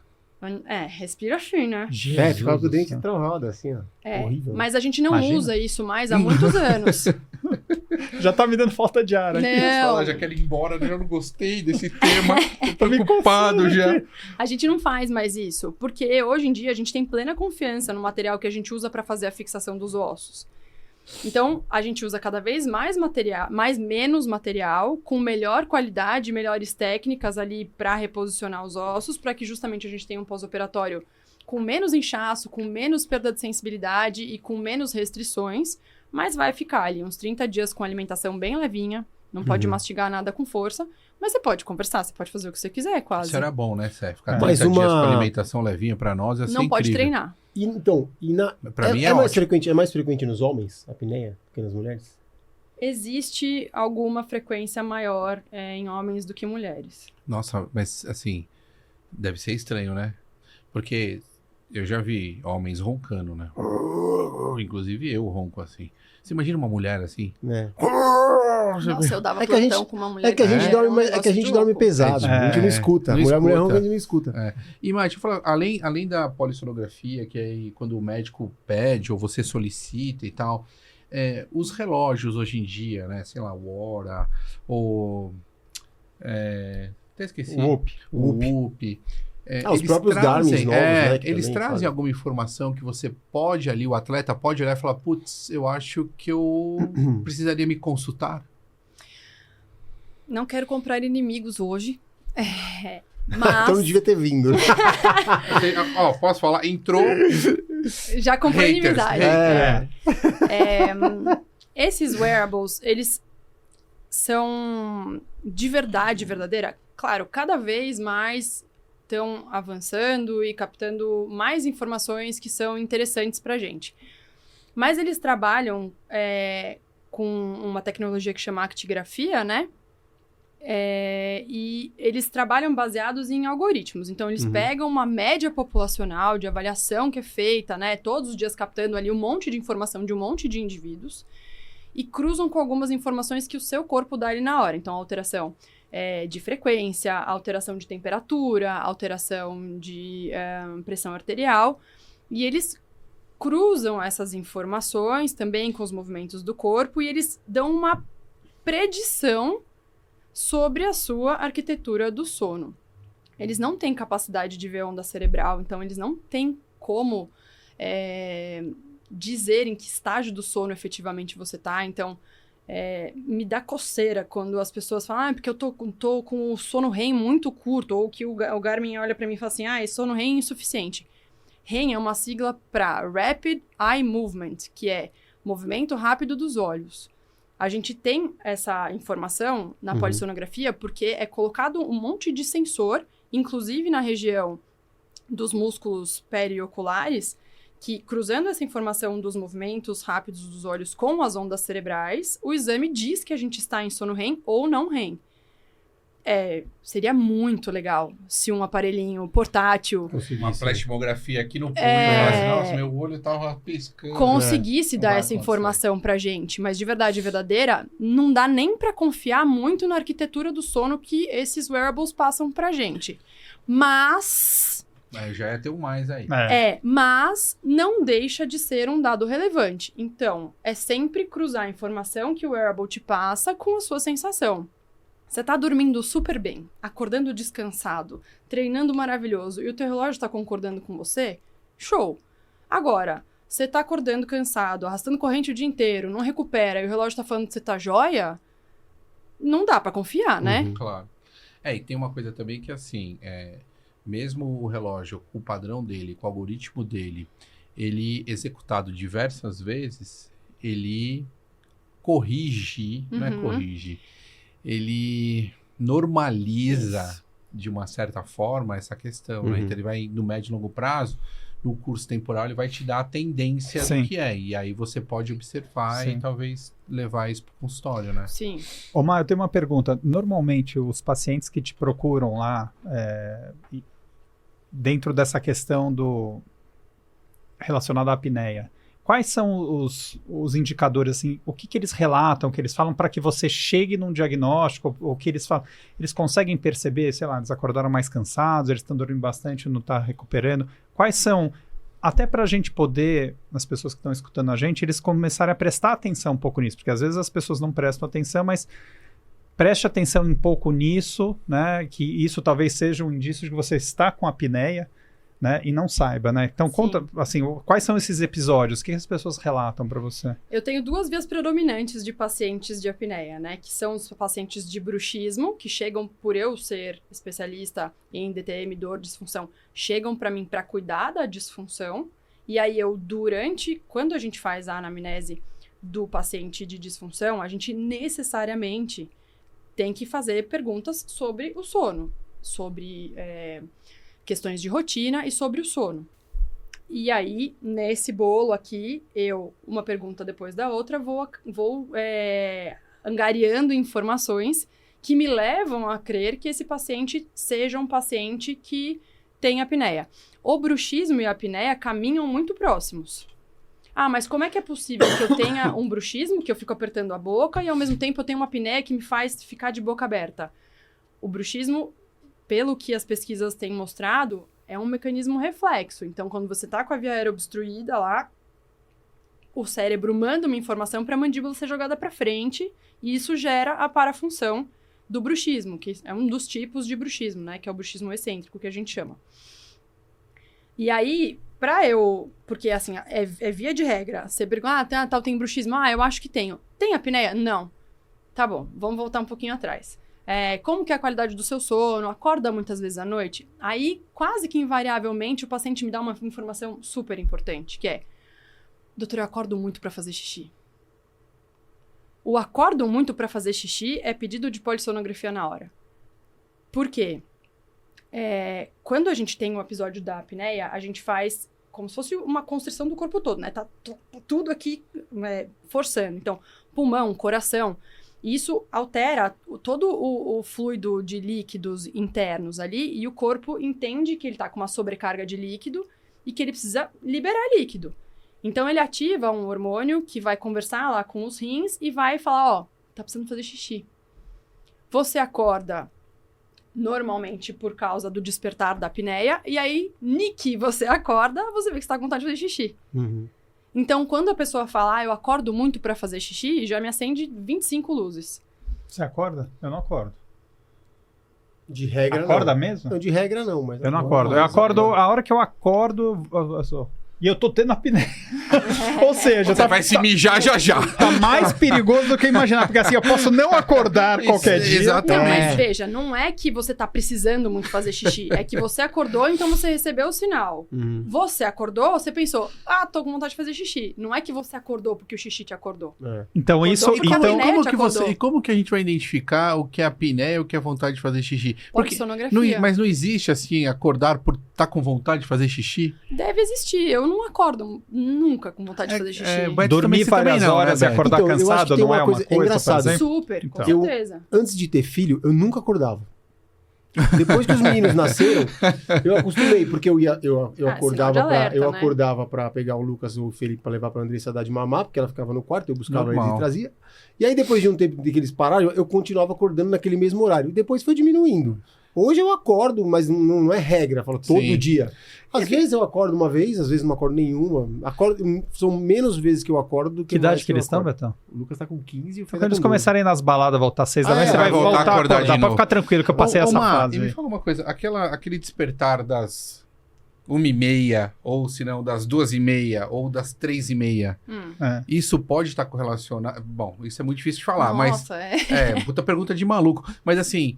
Respira assim, né? Ficava com o dente travado, assim, ó. Horrível. Mas a gente não usa isso mais há muitos anos. Já tá me dando falta de ar aqui. Não. Já quero ir embora, eu não gostei desse tema. Tô preocupado já. A gente não faz mais isso, porque hoje em dia a gente tem plena confiança no material que a gente usa para fazer a fixação dos ossos. Então, a gente usa cada vez mais material, menos material, com melhor qualidade, melhores técnicas ali para reposicionar os ossos, para que justamente a gente tenha um pós-operatório com menos inchaço, com menos perda de sensibilidade e com menos restrições, mas vai ficar ali uns 30 dias com alimentação bem levinha, não pode mastigar nada com força, mas você pode conversar, você pode fazer o que você quiser, quase. Isso era bom, né, Sé? Ficar 30 dias com alimentação levinha para nós é assim, não pode incrível. treinar. Pra mim é mais frequente nos homens, a apneia, do que nas mulheres? Existe alguma frequência maior em homens do que mulheres. Nossa, mas assim, deve ser estranho, né? Porque eu já vi homens roncando, né? Inclusive eu ronco assim. Você imagina uma mulher assim? Nossa, eu dava plantão com uma mulher. É que a gente dorme pesado, a gente não escuta. Mulher ronca, a gente não escuta. E, mas, deixa eu falar, além da polissonografia, que é quando o médico pede ou você solicita e tal, os relógios hoje em dia, né? Sei lá, o Oura, ou... até esqueci. O Whoop. Os próprios Garmin novos, né? Eles trazem alguma informação que você pode ali, o atleta pode olhar e falar, putz, eu acho que eu precisaria me consultar. Não quero comprar inimigos hoje. Mas... Então não devia ter vindo. Posso falar? Entrou... Já comprou inimizade. Esses wearables, eles são de verdade verdadeira. Claro, cada vez mais estão avançando e captando mais informações que são interessantes para a gente. Mas eles trabalham com uma tecnologia que chama actigrafia, né? E eles trabalham baseados em algoritmos. Então, eles pegam uma média populacional de avaliação que é feita, né? Todos os dias captando ali um monte de informação de um monte de indivíduos e cruzam com algumas informações que o seu corpo dá ali na hora. Então, alteração de frequência, alteração de temperatura, alteração de pressão arterial. E eles cruzam essas informações também com os movimentos do corpo e eles dão uma predição sobre a sua arquitetura do sono. eles não têm capacidade de ver onda cerebral, então eles não têm como dizer em que estágio do sono efetivamente você tá. Então, me dá coceira quando as pessoas falam, porque eu tô com o sono REM muito curto, ou que o Garmin olha pra mim e fala assim, sono REM insuficiente. REM é uma sigla para Rapid Eye Movement, que é movimento rápido dos olhos. A gente tem essa informação na polissonografia porque é colocado um monte de sensor, inclusive na região dos músculos perioculares, que, cruzando essa informação dos movimentos rápidos dos olhos com as ondas cerebrais, o exame diz que a gente está em sono REM ou não REM. Seria muito legal se um aparelhinho portátil... Uma flashmografia aqui no punho, assim, nossa, meu olho tava piscando. Conseguisse dar essa informação pra gente, mas de verdade verdadeira, não dá nem pra confiar muito na arquitetura do sono que esses wearables passam pra gente. Mas... já ia ter mais aí. Mas não deixa de ser um dado relevante. Então, é sempre cruzar a informação que o wearable te passa com a sua sensação. Você tá dormindo super bem, acordando descansado, treinando maravilhoso, e o teu relógio tá concordando com você? Show! Agora, você tá acordando cansado, arrastando corrente o dia inteiro, não recupera, e o relógio tá falando que você tá joia? Não dá pra confiar, né? Claro. E tem uma coisa também que, assim, mesmo o relógio, o padrão dele, com o algoritmo dele, ele executado diversas vezes, ele corrige, não é corrige, ele normaliza de uma certa forma essa questão, né? Então ele vai, no médio e longo prazo, no curso temporal, ele vai te dar a tendência do que é. E aí você pode observar e talvez levar isso para o consultório, né? Sim. Omar, eu tenho uma pergunta. Normalmente, os pacientes que te procuram lá, dentro dessa questão relacionada à apneia, quais são os indicadores, assim, o que eles relatam, que eles falam para que você chegue num diagnóstico, ou que eles falam, eles conseguem perceber, sei lá, eles acordaram mais cansados, eles estão dormindo bastante, não estão recuperando, quais são, até para a gente poder, as pessoas que estão escutando a gente, eles começarem a prestar atenção um pouco nisso, porque às vezes as pessoas não prestam atenção, mas preste atenção um pouco nisso, né, que isso talvez seja um indício de que você está com apneia, né, e não saiba, né? Então, conta, assim, quais são esses episódios? O que as pessoas relatam para você? Eu tenho duas vias predominantes de pacientes de apneia, né? Que são os pacientes de bruxismo, que chegam, por eu ser especialista em DTM, dor, disfunção, chegam para mim para cuidar da disfunção. E aí quando a gente faz a anamnese do paciente de disfunção, a gente necessariamente tem que fazer perguntas sobre o sono, sobre... questões de rotina e sobre o sono. E aí, nesse bolo aqui, uma pergunta depois da outra, vou angariando informações que me levam a crer que esse paciente seja um paciente que tem apneia. O bruxismo e a apneia caminham muito próximos. Mas como é que é possível que eu tenha um bruxismo, que eu fico apertando a boca, e ao mesmo tempo eu tenho uma apneia que me faz ficar de boca aberta? O bruxismo, pelo que as pesquisas têm mostrado, é um mecanismo reflexo. Então, quando você está com a via aérea obstruída lá, o cérebro manda uma informação para a mandíbula ser jogada para frente, e isso gera a parafunção do bruxismo, que é um dos tipos de bruxismo, né? Que é o bruxismo excêntrico, que a gente chama. E aí, porque assim, é via de regra. Você pergunta, tem bruxismo? Eu acho que tenho. Tem apneia? Não. Tá bom, vamos voltar um pouquinho atrás. Como que é a qualidade do seu sono? Acorda muitas vezes à noite? Aí, quase que invariavelmente, o paciente me dá uma informação super importante, que é: doutor, eu acordo muito para fazer xixi. O acordo muito para fazer xixi é pedido de polissonografia na hora. Por quê? Quando a gente tem um episódio da apneia, a gente faz como se fosse uma constrição do corpo todo, né? Tá tudo aqui forçando. Então, pulmão, coração... Isso altera todo o fluido de líquidos internos ali, e o corpo entende que ele está com uma sobrecarga de líquido e que ele precisa liberar líquido. Então, ele ativa um hormônio que vai conversar lá com os rins e vai falar, tá precisando fazer xixi. Você acorda normalmente por causa do despertar da apneia, e aí, que você acorda, você vê que você está com vontade de fazer xixi. Então, quando a pessoa fala, eu acordo muito para fazer xixi, já me acende 25 luzes. Você acorda? Eu não acordo. De regra Acorda não. mesmo? Não, de regra não, mas... Eu não acordo. Eu acordo, a hora que eu acordo, eu sou... E eu tô tendo apneia. Ou seja, Você vai se mijar já. tá mais perigoso do que imaginar. Porque assim, eu posso não acordar qualquer dia. Exatamente. Não, mas veja, não é que você tá precisando muito fazer xixi. É que você acordou, então você recebeu o sinal. Você acordou, você pensou, tô com vontade de fazer xixi. Não é que você acordou porque o xixi te acordou. Então isso... E Como que a gente vai identificar o que é apneia e o que é vontade de fazer xixi? Polissonografia. Mas não existe, assim, acordar por estar com vontade de fazer xixi? Deve existir. Eu não acordo nunca com vontade de fazer xixi. Dormir várias horas e acordar Então, eu acho que cansado tem não uma é uma coisa coisa, engraçada. por exemplo? Super, com Eu- certeza. Antes de ter filho, eu nunca acordava. Depois que os meninos nasceram, eu acostumei, porque eu acordava sinal de alerta, eu né? acordava pra pegar o Lucas ou o Felipe pra levar pra Andressa dar de mamar, porque ela ficava no quarto, eu buscava eles e trazia. E aí, depois de um tempo que eles pararam, eu continuava acordando naquele mesmo horário. E depois foi diminuindo. Hoje eu acordo, mas não é regra, eu falo todo Sim. dia. Às vezes eu acordo uma vez, às vezes não acordo nenhuma. São menos vezes que eu acordo do que Que mais idade que eles estão, acordo. Betão? O Lucas tá com 15 e o Felipe Quando tá eles com 12. começarem nas baladas, voltar às 6 da manhã, você vai voltar a acordar. de Pode novo. ficar tranquilo que eu passei essa fase. E me aí. fala uma coisa, aquele despertar das 1h30, ou se não, das 2h30, ou das 3h30, É. isso pode estar correlacionado... Bom, isso é muito difícil de falar, mas... Nossa, é. Puta pergunta de maluco. Mas assim,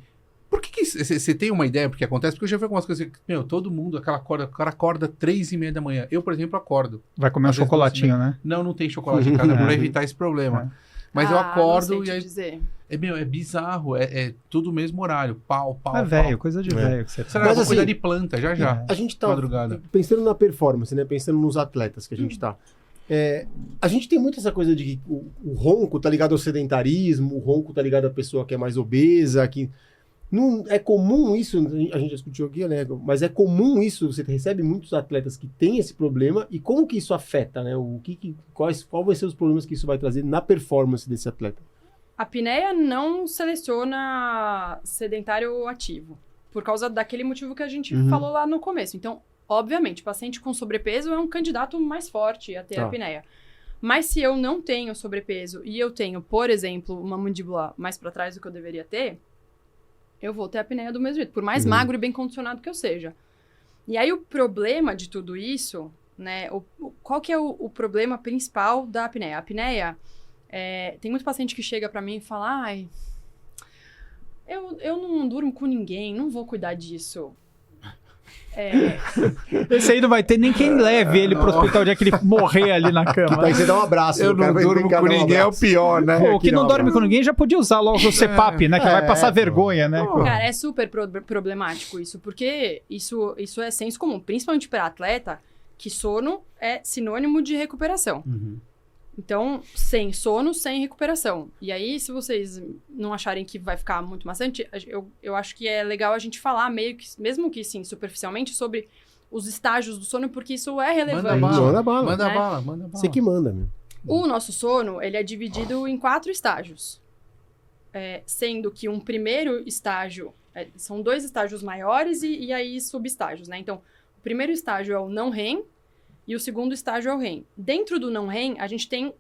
por que você tem uma ideia do que acontece? Porque eu já vi algumas coisas que, todo mundo, o cara acorda 3h30 da manhã. Eu, por exemplo, acordo. Vai comer um Às vezes chocolatinho, né? Não tem chocolate em casa pra evitar esse problema. Mas eu não acordo sei e te aí... dizer. É bizarro, é tudo o mesmo horário. Pau. É velho, coisa de velho que você Será tá. que eu vou Mas cuidar assim, de planta já? A gente tá Madrugada. pensando na performance, né? Pensando nos atletas que a gente tá. A gente tem muito essa coisa de que o ronco tá ligado ao sedentarismo, o ronco tá ligado à pessoa que é mais obesa, que... Não, é comum isso, a gente já discutiu aqui, né? Mas é comum isso, você recebe muitos atletas que têm esse problema, e como que isso afeta, né? Qual vai ser os problemas que isso vai trazer na performance desse atleta? A apneia não seleciona sedentário ativo, por causa daquele motivo que a gente falou lá no começo. Então, obviamente, paciente com sobrepeso é um candidato mais forte a ter apneia. Mas se eu não tenho sobrepeso e eu tenho, por exemplo, uma mandíbula mais para trás do que eu deveria ter, eu vou ter apneia do mesmo jeito, por mais magro e bem condicionado que eu seja. E aí o problema de tudo isso, né, qual que é o problema principal da apneia? A apneia, tem muito paciente que chega pra mim e fala, eu não durmo com ninguém, não vou cuidar disso. Esse aí não vai ter nem quem leve ele pro hospital, onde é que ele morrer ali na cama. Aí você dá um abraço. Eu não durmo com ninguém, é o pior, né? Pô, o que não dorme com ninguém já podia usar logo o CPAP, né? Que vai passar vergonha, né? Cara, é super problemático isso, porque isso é senso comum, principalmente para atleta, que sono é sinônimo de recuperação. Então, sem sono, sem recuperação. E aí, se vocês não acharem que vai ficar muito maçante, eu acho que é legal a gente falar meio que, mesmo que sim, superficialmente, sobre os estágios do sono, porque isso é relevante. Manda bala. Manda né? bala. Você que manda, meu. O nosso sono, ele é dividido em 4 estágios. Sendo que um primeiro estágio, são 2 estágios maiores e aí subestágios, né? Então, o primeiro estágio é o não REM e o segundo estágio é o REM. Dentro do não REM, a gente tem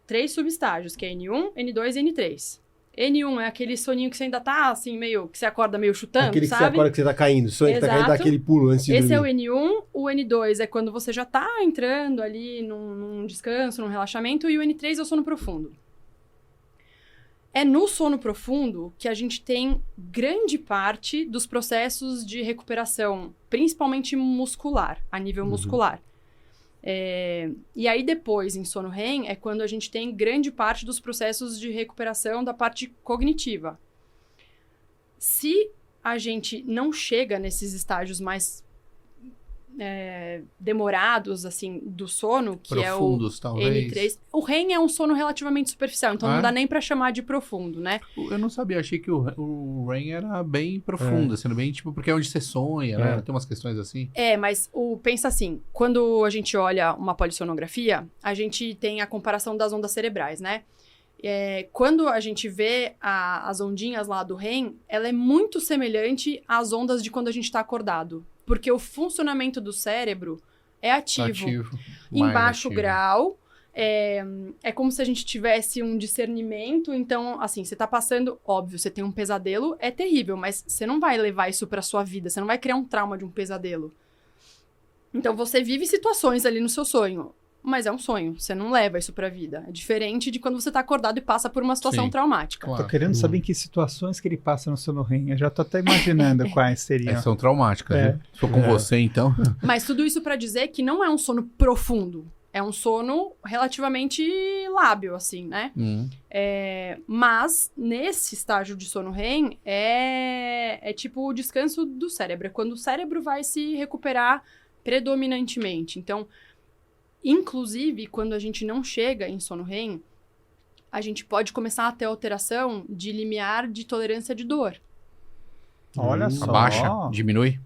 3 subestágios, que é N1, N2 e N3. N1 é aquele soninho que você ainda tá, assim, meio... que você acorda meio chutando, Aquele que sabe? você acorda que você tá caindo. Sonho que tá caindo, Exato. dá aquele pulo antes de Esse é o dormir. N1, o N2 é quando você já tá entrando ali num descanso, num relaxamento, e o N3 é o sono profundo. É no sono profundo que a gente tem grande parte dos processos de recuperação, principalmente muscular, a nível muscular. E aí depois, em sono REM, é quando a gente tem grande parte dos processos de recuperação da parte cognitiva. Se a gente não chega nesses estágios mais demorados, assim, do sono, que Profundos, é o talvez. N3. O REM é um sono relativamente superficial, então não dá nem pra chamar de profundo, né? Eu não sabia, achei que o REM era bem profundo, sendo bem, tipo, porque é onde você sonha, né? Tem umas questões assim. Mas pensa assim, quando a gente olha uma polissonografia, a gente tem a comparação das ondas cerebrais, né? Quando a gente vê as ondinhas lá do REM, ela é muito semelhante às ondas de quando a gente está acordado. Porque o funcionamento do cérebro é ativo. Em baixo grau, É como se a gente tivesse um discernimento. Então, assim, você tá passando... Óbvio, você tem um pesadelo, é terrível, mas você não vai levar isso pra sua vida. Você não vai criar um trauma de um pesadelo. Então, você vive situações ali no seu sonho. Mas é um sonho, você não leva isso pra vida. É diferente de quando você tá acordado e passa por uma situação traumática. Claro. Tô querendo saber em que situações que ele passa no sono REM. Eu já tô até imaginando quais seriam. São traumáticas, né? Se for com você, então... Mas tudo isso pra dizer que não é um sono profundo. É um sono relativamente lábil, assim, né? Mas, nesse estágio de sono REM, é tipo o descanso do cérebro. É quando o cérebro vai se recuperar predominantemente. Então... Inclusive, quando a gente não chega em sono REM, a gente pode começar a ter alteração de limiar de tolerância de dor. Olha só. Abaixa, diminui.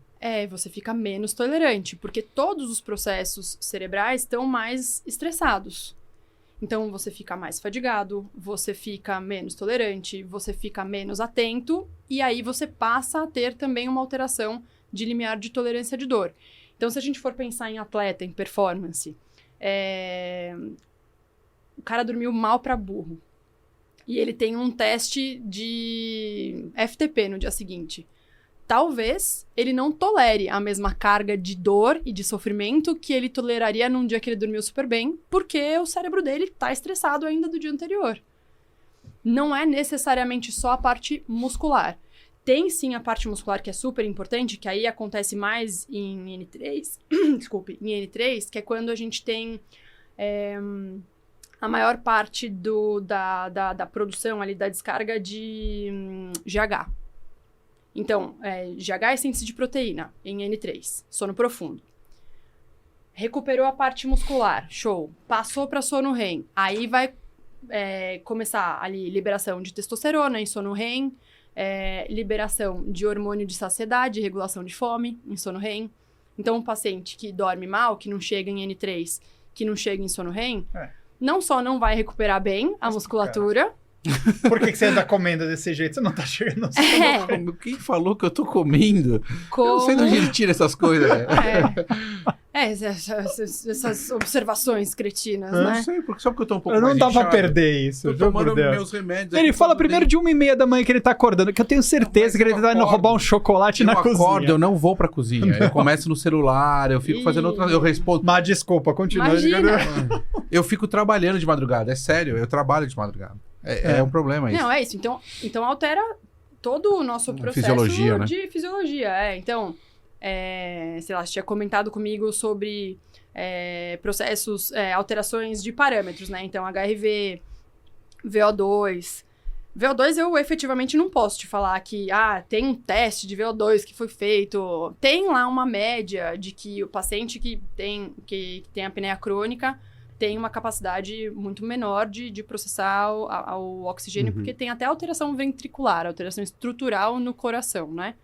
Você fica menos tolerante, porque todos os processos cerebrais estão mais estressados. Então, você fica mais fadigado, você fica menos tolerante, você fica menos atento, e aí você passa a ter também uma alteração de limiar de tolerância de dor. Então, se a gente for pensar em atleta, em performance... O cara dormiu mal pra burro. E ele tem um teste de FTP no dia seguinte. Talvez ele não tolere a mesma carga de dor e de sofrimento que ele toleraria num dia que ele dormiu super bem, porque o cérebro dele tá estressado ainda do dia anterior. Não é necessariamente só a parte muscular. Tem sim a parte muscular que é super importante, que aí acontece mais em N3, desculpe, em N3, que é quando a gente tem a maior parte da produção ali, da descarga de GH. Então, GH é síntese de proteína em N3, sono profundo. Recuperou a parte muscular, show. Passou para sono REM, aí vai começar ali liberação de testosterona em sono REM, liberação de hormônio de saciedade, regulação de fome em sono REM. Então, um paciente que dorme mal, que não chega em N3, que não chega em sono REM, não só não vai recuperar bem a musculatura... Por que você tá comendo desse jeito? Você não tá chegando no sono. Quem falou que eu tô comendo? Eu não sei de onde ele tira essas coisas. Essas observações cretinas, eu né? Não sei, porque só porque eu tô um pouco eu mais não dá pra inchado. perder isso. Tô tomando meus remédios. Ele fala primeiro de 1h30 da manhã que ele tá acordando, que eu tenho certeza que ele tá indo roubar um chocolate na cozinha. Eu não vou pra cozinha. Eu começo no celular, eu fico fazendo outra... Eu respondo... Mas desculpa, continua. Imagina. Eu fico trabalhando de madrugada, é sério. Eu trabalho de madrugada. É um problema isso. Não, é isso. Então altera todo o nosso processo fisiologia, né? de fisiologia. Então, sei lá, você tinha comentado comigo sobre processos, alterações de parâmetros, né? Então, HRV, VO2. VO2 eu efetivamente não posso te falar que, tem um teste de VO2 que foi feito. Tem lá uma média de que o paciente que tem apneia crônica tem uma capacidade muito menor de processar o oxigênio, porque tem até alteração ventricular, alteração estrutural no coração, né?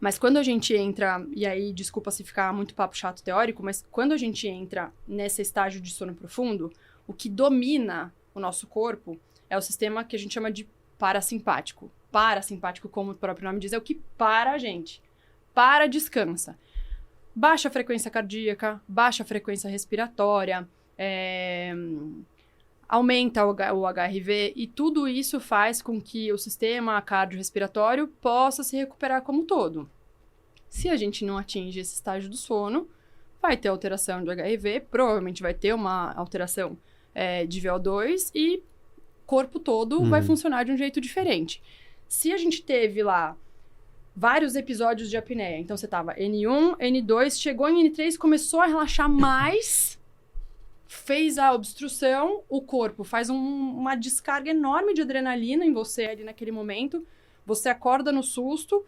Mas quando a gente entra, e aí, desculpa se ficar muito papo chato teórico, mas quando a gente entra nesse estágio de sono profundo, o que domina o nosso corpo é o sistema que a gente chama de parasimpático. Parasimpático, como o próprio nome diz, é o que para a gente. Para, descansa. Baixa frequência cardíaca, baixa frequência respiratória, aumenta o HRV, e tudo isso faz com que o sistema cardiorrespiratório possa se recuperar como um todo. Se a gente não atinge esse estágio do sono, vai ter alteração de HRV, provavelmente vai ter uma alteração de VO2 e o corpo todo vai funcionar de um jeito diferente. Se a gente teve lá vários episódios de apneia. Então, você tava N1, N2, chegou em N3, começou a relaxar mais, fez a obstrução, o corpo faz uma descarga enorme de adrenalina em você ali naquele momento, você acorda no susto,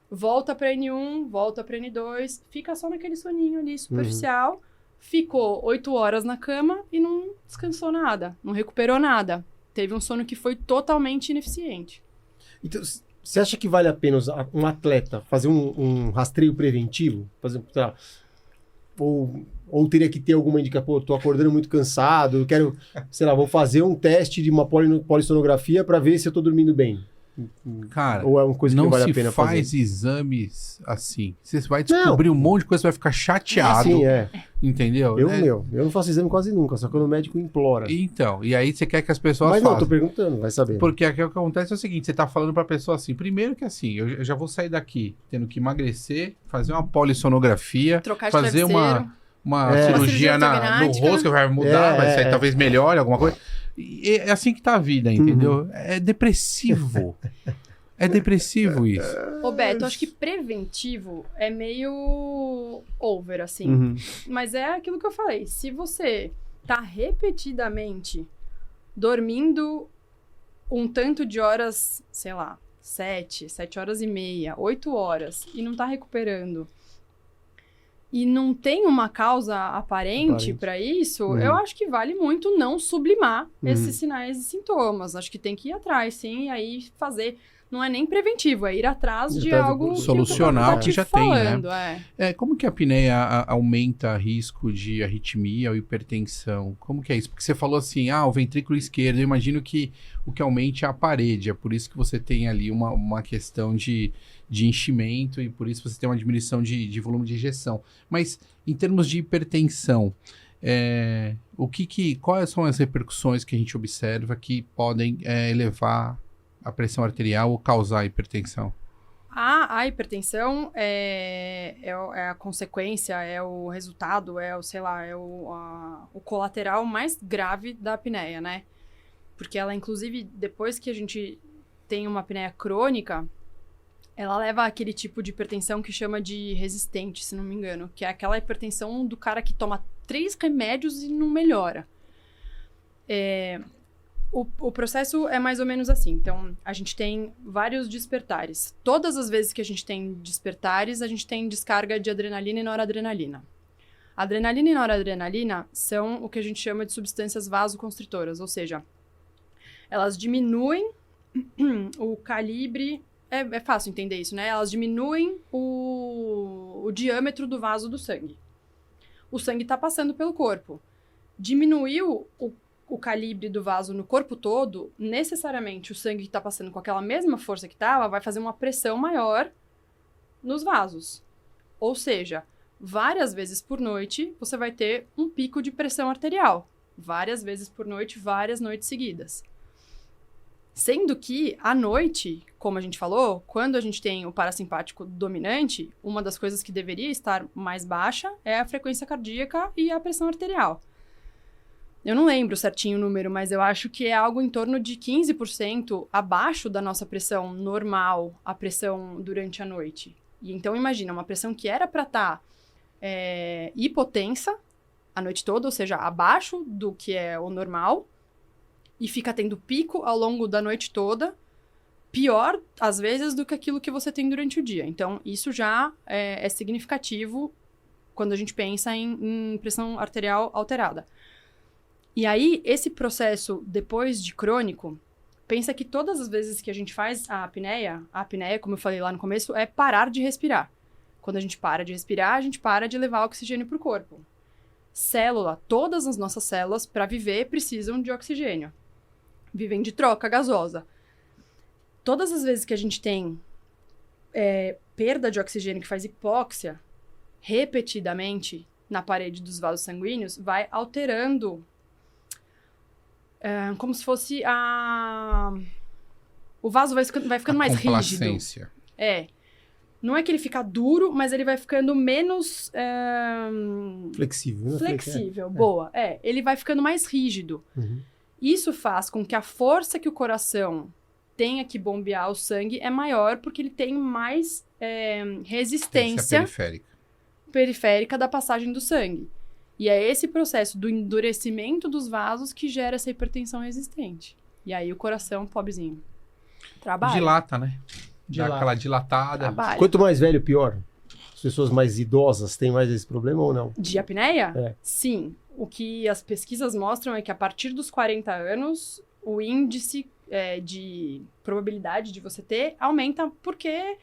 volta pra N1, volta pra N2, fica só naquele soninho ali superficial, ficou 8 horas na cama e não descansou nada, não recuperou nada. Teve um sono que foi totalmente ineficiente. Então... Você acha que vale a pena um atleta fazer um rastreio preventivo? Por exemplo, ou teria que ter alguma indicação, tô acordando muito cansado, eu quero, vou fazer um teste de uma polissonografia para ver se eu tô dormindo bem. Cara, Ou é uma coisa que não vale a pena fazer? Não se faz exames assim. Você vai descobrir um monte de coisa, você vai ficar chateado. Sim, Entendeu? Eu não faço exame quase nunca, só quando o médico implora. Então, e aí você quer que as pessoas Mas façam. não, tô perguntando, vai saber. Porque o que acontece é o seguinte, você tá falando pra pessoa assim, primeiro que assim, eu já vou sair daqui tendo que emagrecer, fazer uma polissonografia, Trocar de fazer uma cirurgia no ortognática. rosto que vai mudar, vai sair talvez melhor, alguma coisa. E é assim que tá a vida, entendeu? É depressivo. É depressivo isso. Ô, Beto, acho que preventivo é meio over, assim. Mas é aquilo que eu falei. Se você tá repetidamente dormindo um tanto de horas, sei lá, 7 horas e meia, 8 horas, e não tá recuperando, e não tem uma causa aparente para isso, eu acho que vale muito não sublimar esses sinais e sintomas. Acho que tem que ir atrás, sim, e aí fazer... Não é nem preventivo, é ir atrás de algo solucional que já falando, tem, né? Como que a apneia aumenta risco de arritmia ou hipertensão? Como que é isso? Porque você falou assim, o ventrículo esquerdo, eu imagino que o que aumenta é a parede, é por isso que você tem ali uma questão de enchimento e por isso você tem uma diminuição de volume de injeção. Mas em termos de hipertensão, quais são as repercussões que a gente observa que podem elevar a pressão arterial ou causar hipertensão? A hipertensão é a consequência, é o resultado, o colateral mais grave da apneia, né? Porque ela, inclusive, depois que a gente tem uma apneia crônica, ela leva àquele tipo de hipertensão que chama de resistente, se não me engano, que é aquela hipertensão do cara que toma 3 remédios e não melhora. O processo é mais ou menos assim. Então, a gente tem vários despertares. Todas as vezes que a gente tem despertares, a gente tem descarga de adrenalina e noradrenalina. Adrenalina e noradrenalina são o que a gente chama de substâncias vasoconstritoras, ou seja, elas diminuem o calibre... É fácil entender isso, né? Elas diminuem o diâmetro do vaso do sangue. O sangue está passando pelo corpo. Diminuiu o calibre do vaso no corpo todo, necessariamente o sangue que está passando com aquela mesma força que estava vai fazer uma pressão maior nos vasos. Ou seja, várias vezes por noite você vai ter um pico de pressão arterial. Várias vezes por noite, várias noites seguidas. Sendo que, à noite, como a gente falou, quando a gente tem o parasimpático dominante, uma das coisas que deveria estar mais baixa é a frequência cardíaca e a pressão arterial. Eu não lembro certinho o número, mas eu acho que é algo em torno de 15% abaixo da nossa pressão normal, a pressão durante a noite. E então, imagina, uma pressão que era para estar hipotensa a noite toda, ou seja, abaixo do que é o normal, e fica tendo pico ao longo da noite toda, pior, às vezes, do que aquilo que você tem durante o dia. Então, isso já é significativo quando a gente pensa em pressão arterial alterada. E aí, esse processo, depois de crônico, pensa que todas as vezes que a gente faz a apneia, como eu falei lá no começo, é parar de respirar. Quando a gente para de respirar, a gente para de levar oxigênio para o corpo. Todas as nossas células, para viver, precisam de oxigênio. Vivem de troca gasosa. Todas as vezes que a gente tem perda de oxigênio, que faz hipóxia, repetidamente na parede dos vasos sanguíneos, vai alterando... como se fosse o vaso vai ficando mais rígido. Não é que ele fica duro, mas ele vai ficando menos... flexível. Flexível, boa. Ele vai ficando mais rígido. Isso faz com que a força que o coração tenha que bombear o sangue é maior, porque ele tem mais resistência periférica da passagem do sangue. E é esse processo do endurecimento dos vasos que gera essa hipertensão resistente. E aí o coração, pobrezinho, trabalha. Dilata, né? Dá aquela dilatada. Trabalha. Quanto mais velho, pior? As pessoas mais idosas têm mais esse problema ou não? De apneia? Sim. O que as pesquisas mostram é que a partir dos 40 anos, o índice de probabilidade de você ter aumenta porque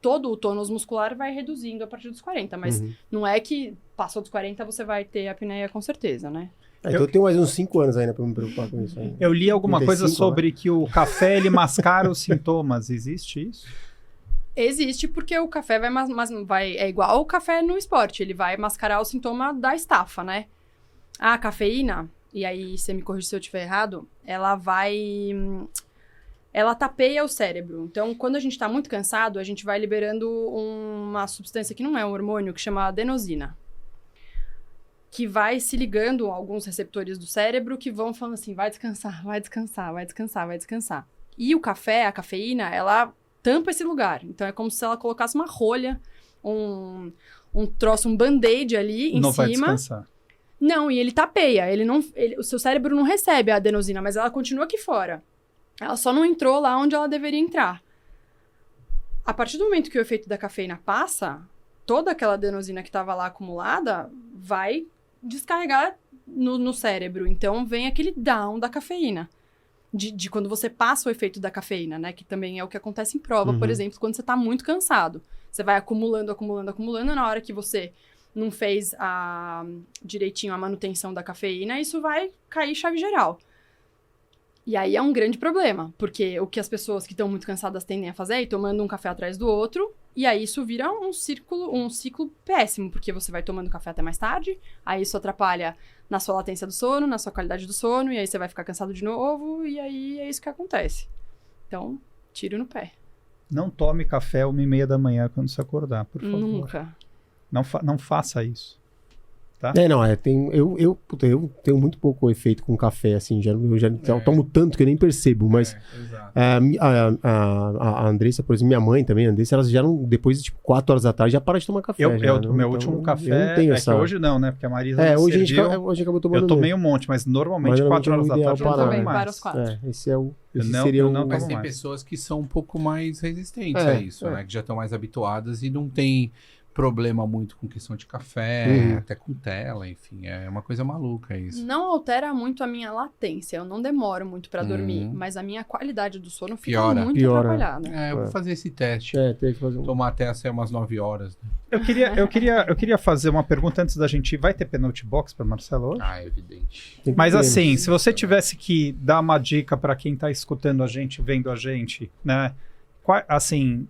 todo o tônus muscular vai reduzindo a partir dos 40. Mas não é que passou dos 40 você vai ter apneia com certeza, né? Então eu tenho mais uns 5 anos ainda pra me preocupar com isso ainda. Eu li alguma 35, coisa sobre que o café, ele mascara os sintomas. Existe isso? Existe porque o café é igual o café no esporte, ele vai mascarar o sintoma da estafa, né? A cafeína, e aí você me corrige se eu estiver errado, ela tapeia o cérebro. Então, quando a gente tá muito cansado, a gente vai liberando uma substância que não é um hormônio, que chama adenosina, que vai se ligando a alguns receptores do cérebro que vão falando assim, vai descansar, vai descansar, vai descansar, vai descansar. E o café, a cafeína, ela tampa esse lugar. Então, é como se ela colocasse uma rolha, um troço, um band-aid ali em cima. Não vai descansar. Não, e ele tapeia. O seu cérebro não recebe a adenosina, mas ela continua aqui fora. Ela só não entrou lá onde ela deveria entrar. A partir do momento que o efeito da cafeína passa, toda aquela adenosina que estava lá acumulada vai descarregar no cérebro. Então, vem aquele down da cafeína. De quando você passa o efeito da cafeína, né? Que também é o que acontece em prova, por exemplo, quando você está muito cansado. Você vai acumulando, na hora que você não fez direitinho a manutenção da cafeína, isso vai cair chave geral. E aí é um grande problema, porque o que as pessoas que estão muito cansadas tendem a fazer é ir tomando um café atrás do outro, e aí isso vira um ciclo péssimo, porque você vai tomando café até mais tarde, aí isso atrapalha na sua latência do sono, na sua qualidade do sono, e aí você vai ficar cansado de novo, e aí é isso que acontece. Então, tiro no pé. Não tome café 1h30 da manhã quando você acordar, por favor. Nunca. Não faça isso. Tá? Eu tenho muito pouco efeito com café, assim, eu tomo tanto que eu nem percebo, mas a Andressa, por exemplo, minha mãe também, a Andressa, elas já não, depois de 4 horas da tarde, já para de tomar café. O meu último café, que hoje não, né, porque a Marisa hoje acabou tomando. Eu tomei um monte, mas normalmente 4 horas da tarde eu também mais. para os 4. Mas tem pessoas que são um pouco mais resistentes a isso, né, que já estão mais habituadas e não tem problema muito com questão de café, até com tela, enfim, é uma coisa maluca isso. Não altera muito a minha latência, eu não demoro muito pra dormir, mas a minha qualidade do sono fica muito atrapalhada. Eu vou fazer esse teste. Tem que fazer tomar até umas 9 horas. Né? Eu queria fazer uma pergunta antes da gente ir. Vai ter penalty box para Marcelo hoje? É evidente. Mas assim, se você tivesse que dar uma dica para quem tá escutando a gente, vendo a gente, né? Assim,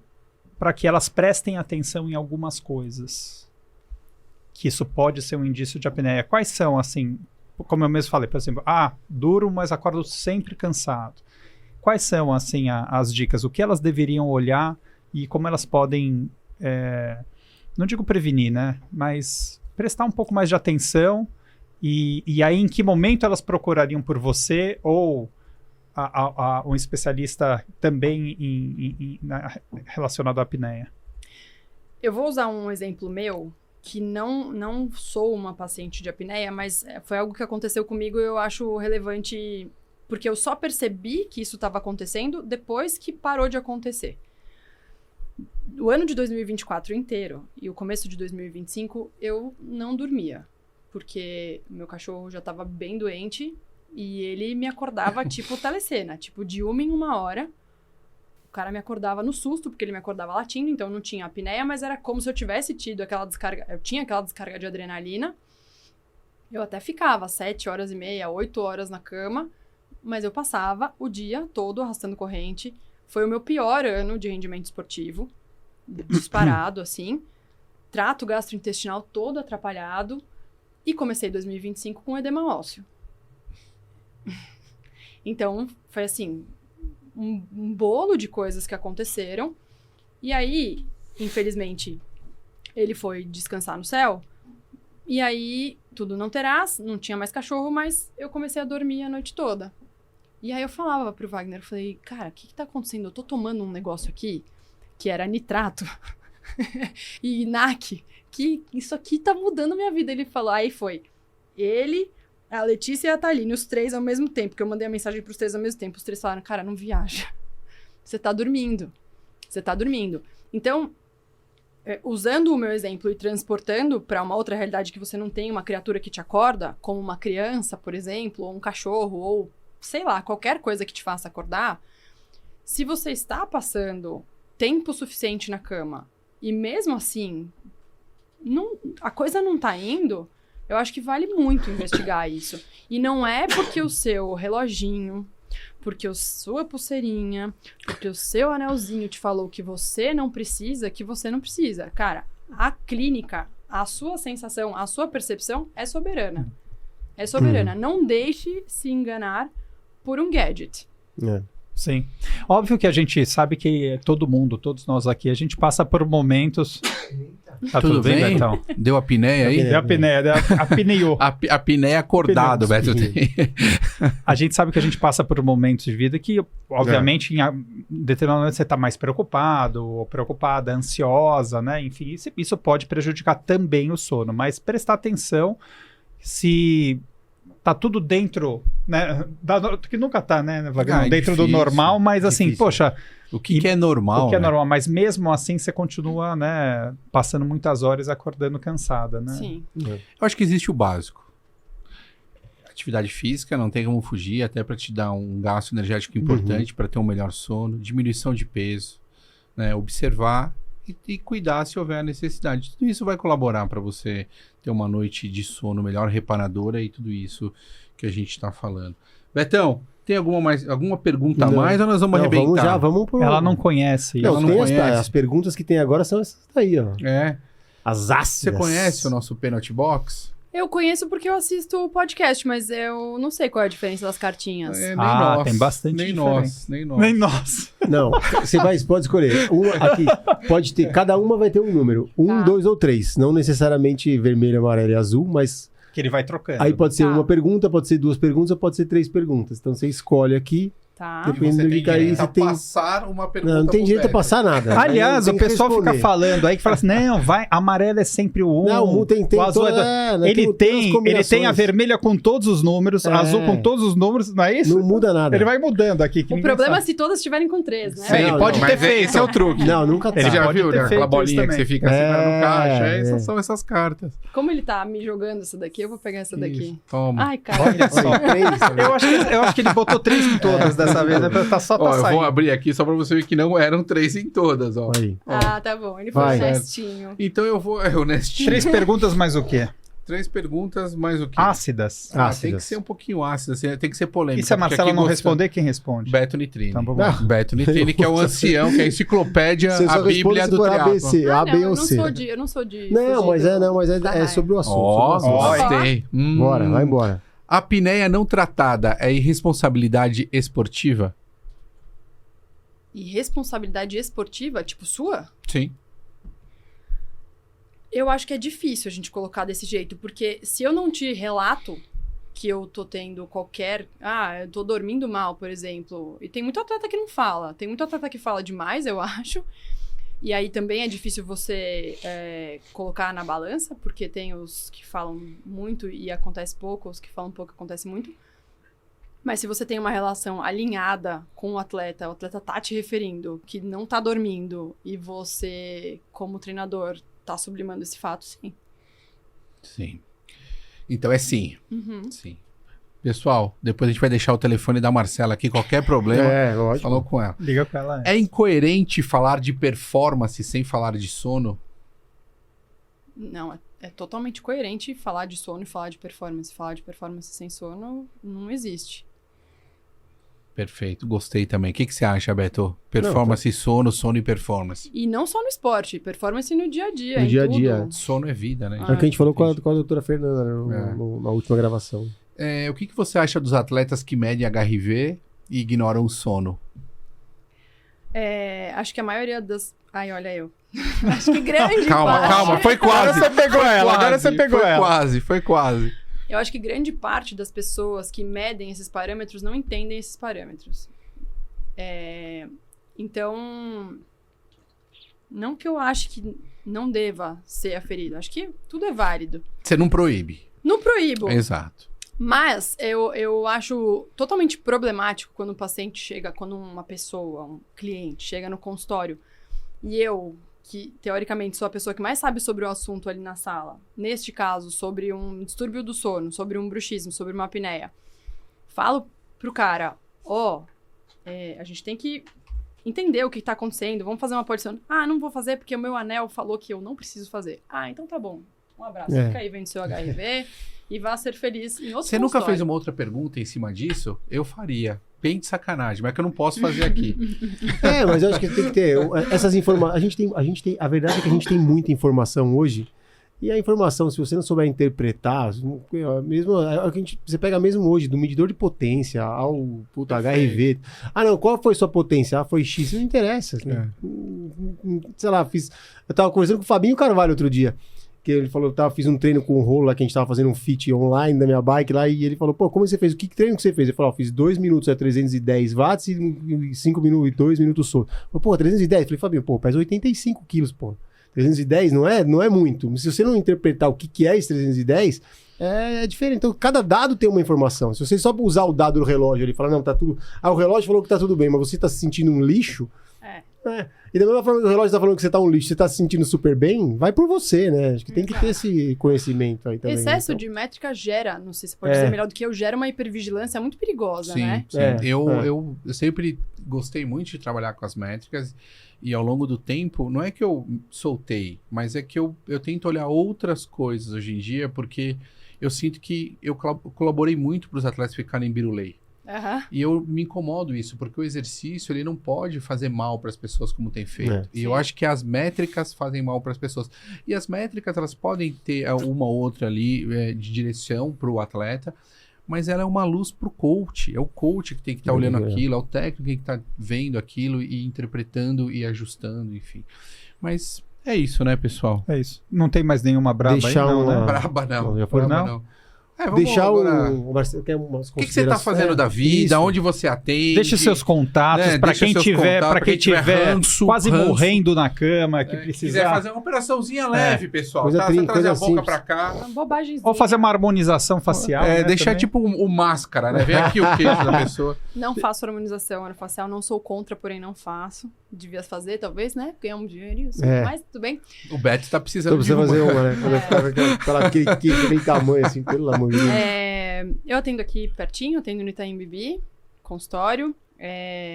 para que elas prestem atenção em algumas coisas, que isso pode ser um indício de apneia. Quais são, assim, como eu mesmo falei, por exemplo, duro, mas acordo sempre cansado. Quais são, assim, as dicas? O que elas deveriam olhar e como elas podem, não digo prevenir, né, mas prestar um pouco mais de atenção e aí em que momento elas procurariam por você ou um especialista também relacionado à apneia? Eu vou usar um exemplo meu, que não sou uma paciente de apneia, mas foi algo que aconteceu comigo e eu acho relevante, porque eu só percebi que isso estava acontecendo depois que parou de acontecer. O ano de 2024 inteiro e o começo de 2025, eu não dormia, porque meu cachorro já estava bem doente. E ele me acordava, tipo, telecena, tipo, de 1 em 1 hora. O cara me acordava no susto, porque ele me acordava latindo, então não tinha apneia, mas era como se eu tivesse tido aquela descarga. Eu tinha aquela descarga de adrenalina. Eu até ficava 7 horas e meia, 8 horas na cama, mas eu passava o dia todo arrastando corrente. Foi o meu pior ano de rendimento esportivo, disparado, assim. Trato gastrointestinal todo atrapalhado. E comecei 2025 com edema ósseo. Então, foi assim, um bolo de coisas que aconteceram. E aí, infelizmente, ele foi descansar no céu. E aí, tudo não terás, não tinha mais cachorro, mas eu comecei a dormir a noite toda. E aí eu falava pro Wagner, eu falei, cara, o que tá acontecendo? Eu tô tomando um negócio aqui, que era nitrato e NAC, que isso aqui tá mudando a minha vida. Ele falou, aí foi ele... A Letícia e a Thaline, os 3 ao mesmo tempo, porque eu mandei a mensagem pros 3 ao mesmo tempo. Os 3 falaram, cara, não viaja. Você tá dormindo. Então, usando o meu exemplo e transportando para uma outra realidade que você não tem uma criatura que te acorda, como uma criança, por exemplo, ou um cachorro, ou sei lá, qualquer coisa que te faça acordar, se você está passando tempo suficiente na cama e mesmo assim a coisa não tá indo, Eu acho que vale muito investigar isso. E não é porque o seu reloginho, porque a sua pulseirinha, porque o seu anelzinho te falou que você não precisa, que você não precisa. Cara, a clínica, a sua sensação, a sua percepção é soberana. É soberana. Não deixe se enganar por um gadget. Sim. Óbvio que a gente sabe que todo mundo, todos nós aqui, a gente passa por momentos... Tá tudo bem, Betão? Deu a apneia aí? Deu a apneia. A apneia acordado, Beto. A gente sabe que a gente passa por momentos de vida que, obviamente, em determinado momento você está mais preocupado, ou preocupada, ansiosa, né? Enfim, isso pode prejudicar também o sono. Mas prestar atenção se tá tudo dentro, né? Que nunca tá, né, Wagner? Dentro do normal, mas assim, poxa... O que é normal? O que é normal, mas mesmo assim você continua, né, passando muitas horas acordando cansada, né? Sim. Eu acho que existe o básico. Atividade física, não tem como fugir, até para te dar um gasto energético importante, para ter um melhor sono, diminuição de peso, né, observar e cuidar se houver a necessidade. Tudo isso vai colaborar para você ter uma noite de sono melhor, reparadora e tudo isso que a gente está falando. Betão, tem alguma pergunta a mais ou nós vamos arrebentar? Vamos pro... Ela não conhece isso. Não, não conhece. As perguntas que tem agora são essas daí, ó. As ácidas. Você conhece o nosso Penalty Box? Eu conheço porque eu assisto o podcast, mas eu não sei qual é a diferença das cartinhas. Nem nós. Tem bastante nem diferença. Nem nós. Nem nós. Não, você pode escolher. Aqui, pode ter, cada uma vai ter um número. 1, 2 ou 3. Não necessariamente vermelho, amarelo e azul, mas... Que ele vai trocando. Aí pode ser uma pergunta, pode ser 2 perguntas, ou pode ser 3 perguntas. Então você escolhe aqui. Tá. Dependendo do que cair, você tem... passar uma pergunta. Não tem direito a passar nada. Aliás, o pessoal fica falando aí que fala assim, não, amarelo é sempre o 1. Não, o tem azul ele tem a vermelha com todos os números, azul com todos os números, não é isso? Não muda nada. Ele vai mudando aqui. O problema é se todas estiverem com 3, né? Sim, ele pode ter feito. Esse é o truque. Não, nunca tá. Ele já viu, né? Aquela bolinha que você fica assim no caixa. Essas são essas cartas. Como ele tá me jogando essa daqui, eu vou pegar essa daqui. Toma. Ai, cara. Olha só. Eu acho que ele botou 3 em todas dessa vez, né? Só tá saindo. Eu vou abrir aqui só pra você ver que não eram 3 em todas, ó. Ah, tá bom. Ele foi honestinho. Então eu vou... honestinho. 3 perguntas mais o quê? 3 perguntas mais o quê? Ácidas. Tem que ser um pouquinho ácida, tem que ser polêmica. E se a Marcela não responder, quem responde? Beto Nitrini. Então, Beto Nitrini, que é o ancião, que é a enciclopédia, a bíblia do triatlo. ABC, A, B ou C. Eu não sou de... Não, mas é sobre o assunto. Gostei. Bora, vai embora. A apneia não tratada é irresponsabilidade esportiva? Irresponsabilidade esportiva, tipo sua? Sim. Eu acho que é difícil a gente colocar desse jeito, porque se eu não te relato que eu tô tendo qualquer... eu tô dormindo mal, por exemplo. E tem muito atleta que não fala. Tem muito atleta que fala demais, eu acho. E aí também é difícil você colocar na balança, porque tem os que falam muito e acontece pouco, os que falam pouco acontece muito. Mas se você tem uma relação alinhada com o atleta tá te referindo que não tá dormindo e você, como treinador, tá sublimando esse fato, sim. Sim. Então é sim. Uhum. Sim. Pessoal, depois a gente vai deixar o telefone da Marcela aqui, qualquer problema, lógico. falou com ela. Liga com ela. É incoerente falar de performance sem falar de sono? Não, é totalmente coerente falar de sono e falar de performance. Falar de performance sem sono não existe. Perfeito, gostei também. O que você acha, Beto? Performance e sono, sono e performance. E não só no esporte, performance no dia a dia. No dia a dia. Sono é vida, né? É o que a gente falou com a doutora Fernanda na última gravação. O que você acha dos atletas que medem HRV e ignoram o sono? Acho que a maioria das... Ai, olha eu. Acho que grande Calma, foi quase. Agora você pegou ela. Foi quase. Eu acho que grande parte das pessoas que medem esses parâmetros não entendem esses parâmetros. Então, não que eu ache que não deva ser aferido. Acho que tudo é válido. Você não proíbe. Não proíbo. Exato. Mas eu acho totalmente problemático quando quando uma pessoa, um cliente, chega no consultório e eu, que teoricamente sou a pessoa que mais sabe sobre o assunto ali na sala, neste caso, sobre um distúrbio do sono, sobre um bruxismo, sobre uma apneia, falo pro cara, a gente tem que entender o que tá acontecendo, vamos fazer uma posição. Não vou fazer porque o meu anel falou que eu não preciso fazer. Então tá bom. Um abraço. Fica aí, vende seu HRV e vá ser feliz em outro Você nunca fez uma outra pergunta em cima disso? Eu faria. Bem de sacanagem, mas que eu não posso fazer aqui. Mas eu acho que tem que ter essas informações. A verdade é que a gente tem muita informação hoje. E a informação, se você não souber interpretar, mesmo, você pega mesmo hoje, do medidor de potência ao HRV. Não, qual foi sua potência? Foi X, não interessa. Né? Sei lá, eu tava conversando com o Fabinho Carvalho outro dia, que ele falou, fiz um treino com o rolo lá, que a gente tava fazendo um fit online da minha bike lá, e ele falou, como você fez? Que treino que você fez? Ele falou, fiz 2 minutos a 310 watts e 5 minutos e 2 minutos solto. Eu falei, 310? Eu falei, Fabinho, pesa 85 quilos, 310 não é muito. Se você não interpretar o que é esse 310, é diferente. Então, cada dado tem uma informação. Se você só usar o dado do relógio e falar, não, tá tudo... o relógio falou que tá tudo bem, mas você tá se sentindo um lixo... E da mesma forma que o relógio tá falando que você tá um lixo, você tá se sentindo super bem, vai por você, né? Acho que tem que ter esse conhecimento aí também. Excesso de métrica gera, não sei se pode dizer melhor do que eu, gera uma hipervigilância muito perigosa, né? Sim. Eu sempre gostei muito de trabalhar com as métricas e ao longo do tempo, não é que eu soltei, mas é que eu tento olhar outras coisas hoje em dia, porque eu sinto que eu colaborei muito para os atletas ficarem birulei. E eu me incomodo isso, porque o exercício ele não pode fazer mal para as pessoas como tem feito. E eu acho que as métricas fazem mal para as pessoas. E as métricas, elas podem ter uma ou outra ali de direção para o atleta, mas ela é uma luz para o coach. É o coach que tem que estar olhando aquilo, é o técnico que tem que estar vendo aquilo e interpretando e ajustando, enfim. Mas é isso, né, pessoal? É isso. Não tem mais nenhuma braba aí, não, né? Braba não. Não. Deixar agora... o Marcelo quer umas O que você está fazendo da vida? Onde você atende? Deixe seus contatos para quem tiver quase morrendo na cama, que precisar. Quiser fazer uma operaçãozinha leve, pessoal. Você trazer a boca para cá. Ou fazer uma harmonização facial. Né, deixar também. Tipo o máscara, né? Vem aqui o queixo da pessoa. Não faço harmonização orofacial, não sou contra, porém não faço. Devia fazer, talvez, né? Ganhar um dinheiro, mas tudo bem. O Beto está precisando de fazer uma, né? Aquele tamanho assim, pelo amor de Deus. Eu atendo aqui pertinho, atendo no Itaim Bibi, consultório.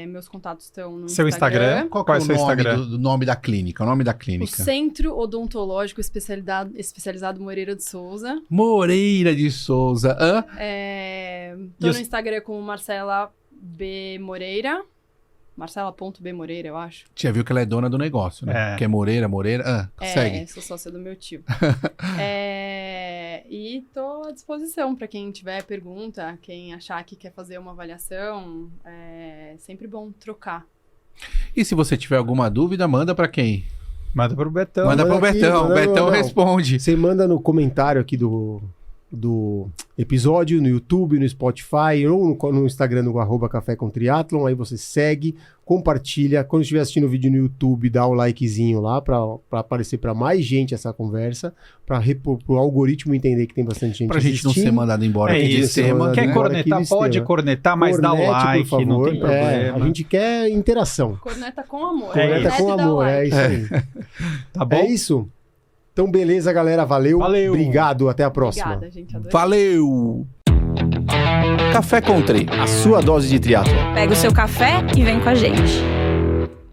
Meus contatos estão no seu Instagram. Qual é o seu Instagram? Do nome da clínica? O nome da clínica. O Centro Odontológico Especializado Moreira de Souza. Moreira de Souza. Tô no Instagram como Marcela B. Moreira. Marcela.B. Moreira, eu acho. Já viu que ela é dona do negócio, né? Que é Moreira. Segue. Sou sócia do meu tio. E tô à disposição para quem tiver pergunta, quem achar que quer fazer uma avaliação. É sempre bom trocar. E se você tiver alguma dúvida, manda para quem? Manda pro Betão. Manda pro Betão. O Betão responde. Você manda no comentário aqui do episódio, no YouTube, no Spotify ou no Instagram, no @café com triatlon. Aí você segue, compartilha. Quando estiver assistindo o vídeo no YouTube, dá o likezinho lá para aparecer para mais gente essa conversa, para o algoritmo entender que tem bastante gente pra gente não ser mandado embora. Quer cornetar, pode cornetar, mas dá o like, por favor, não tem problema. A gente quer interação. Corneta com amor. Corneta com amor, é isso aí. Tá bom? É isso. Então, beleza, galera. Valeu. Obrigado. Até a próxima. Obrigada, gente. Adorei. Valeu! Café com Tri, a sua dose de triatlon. Pega o seu café e vem com a gente.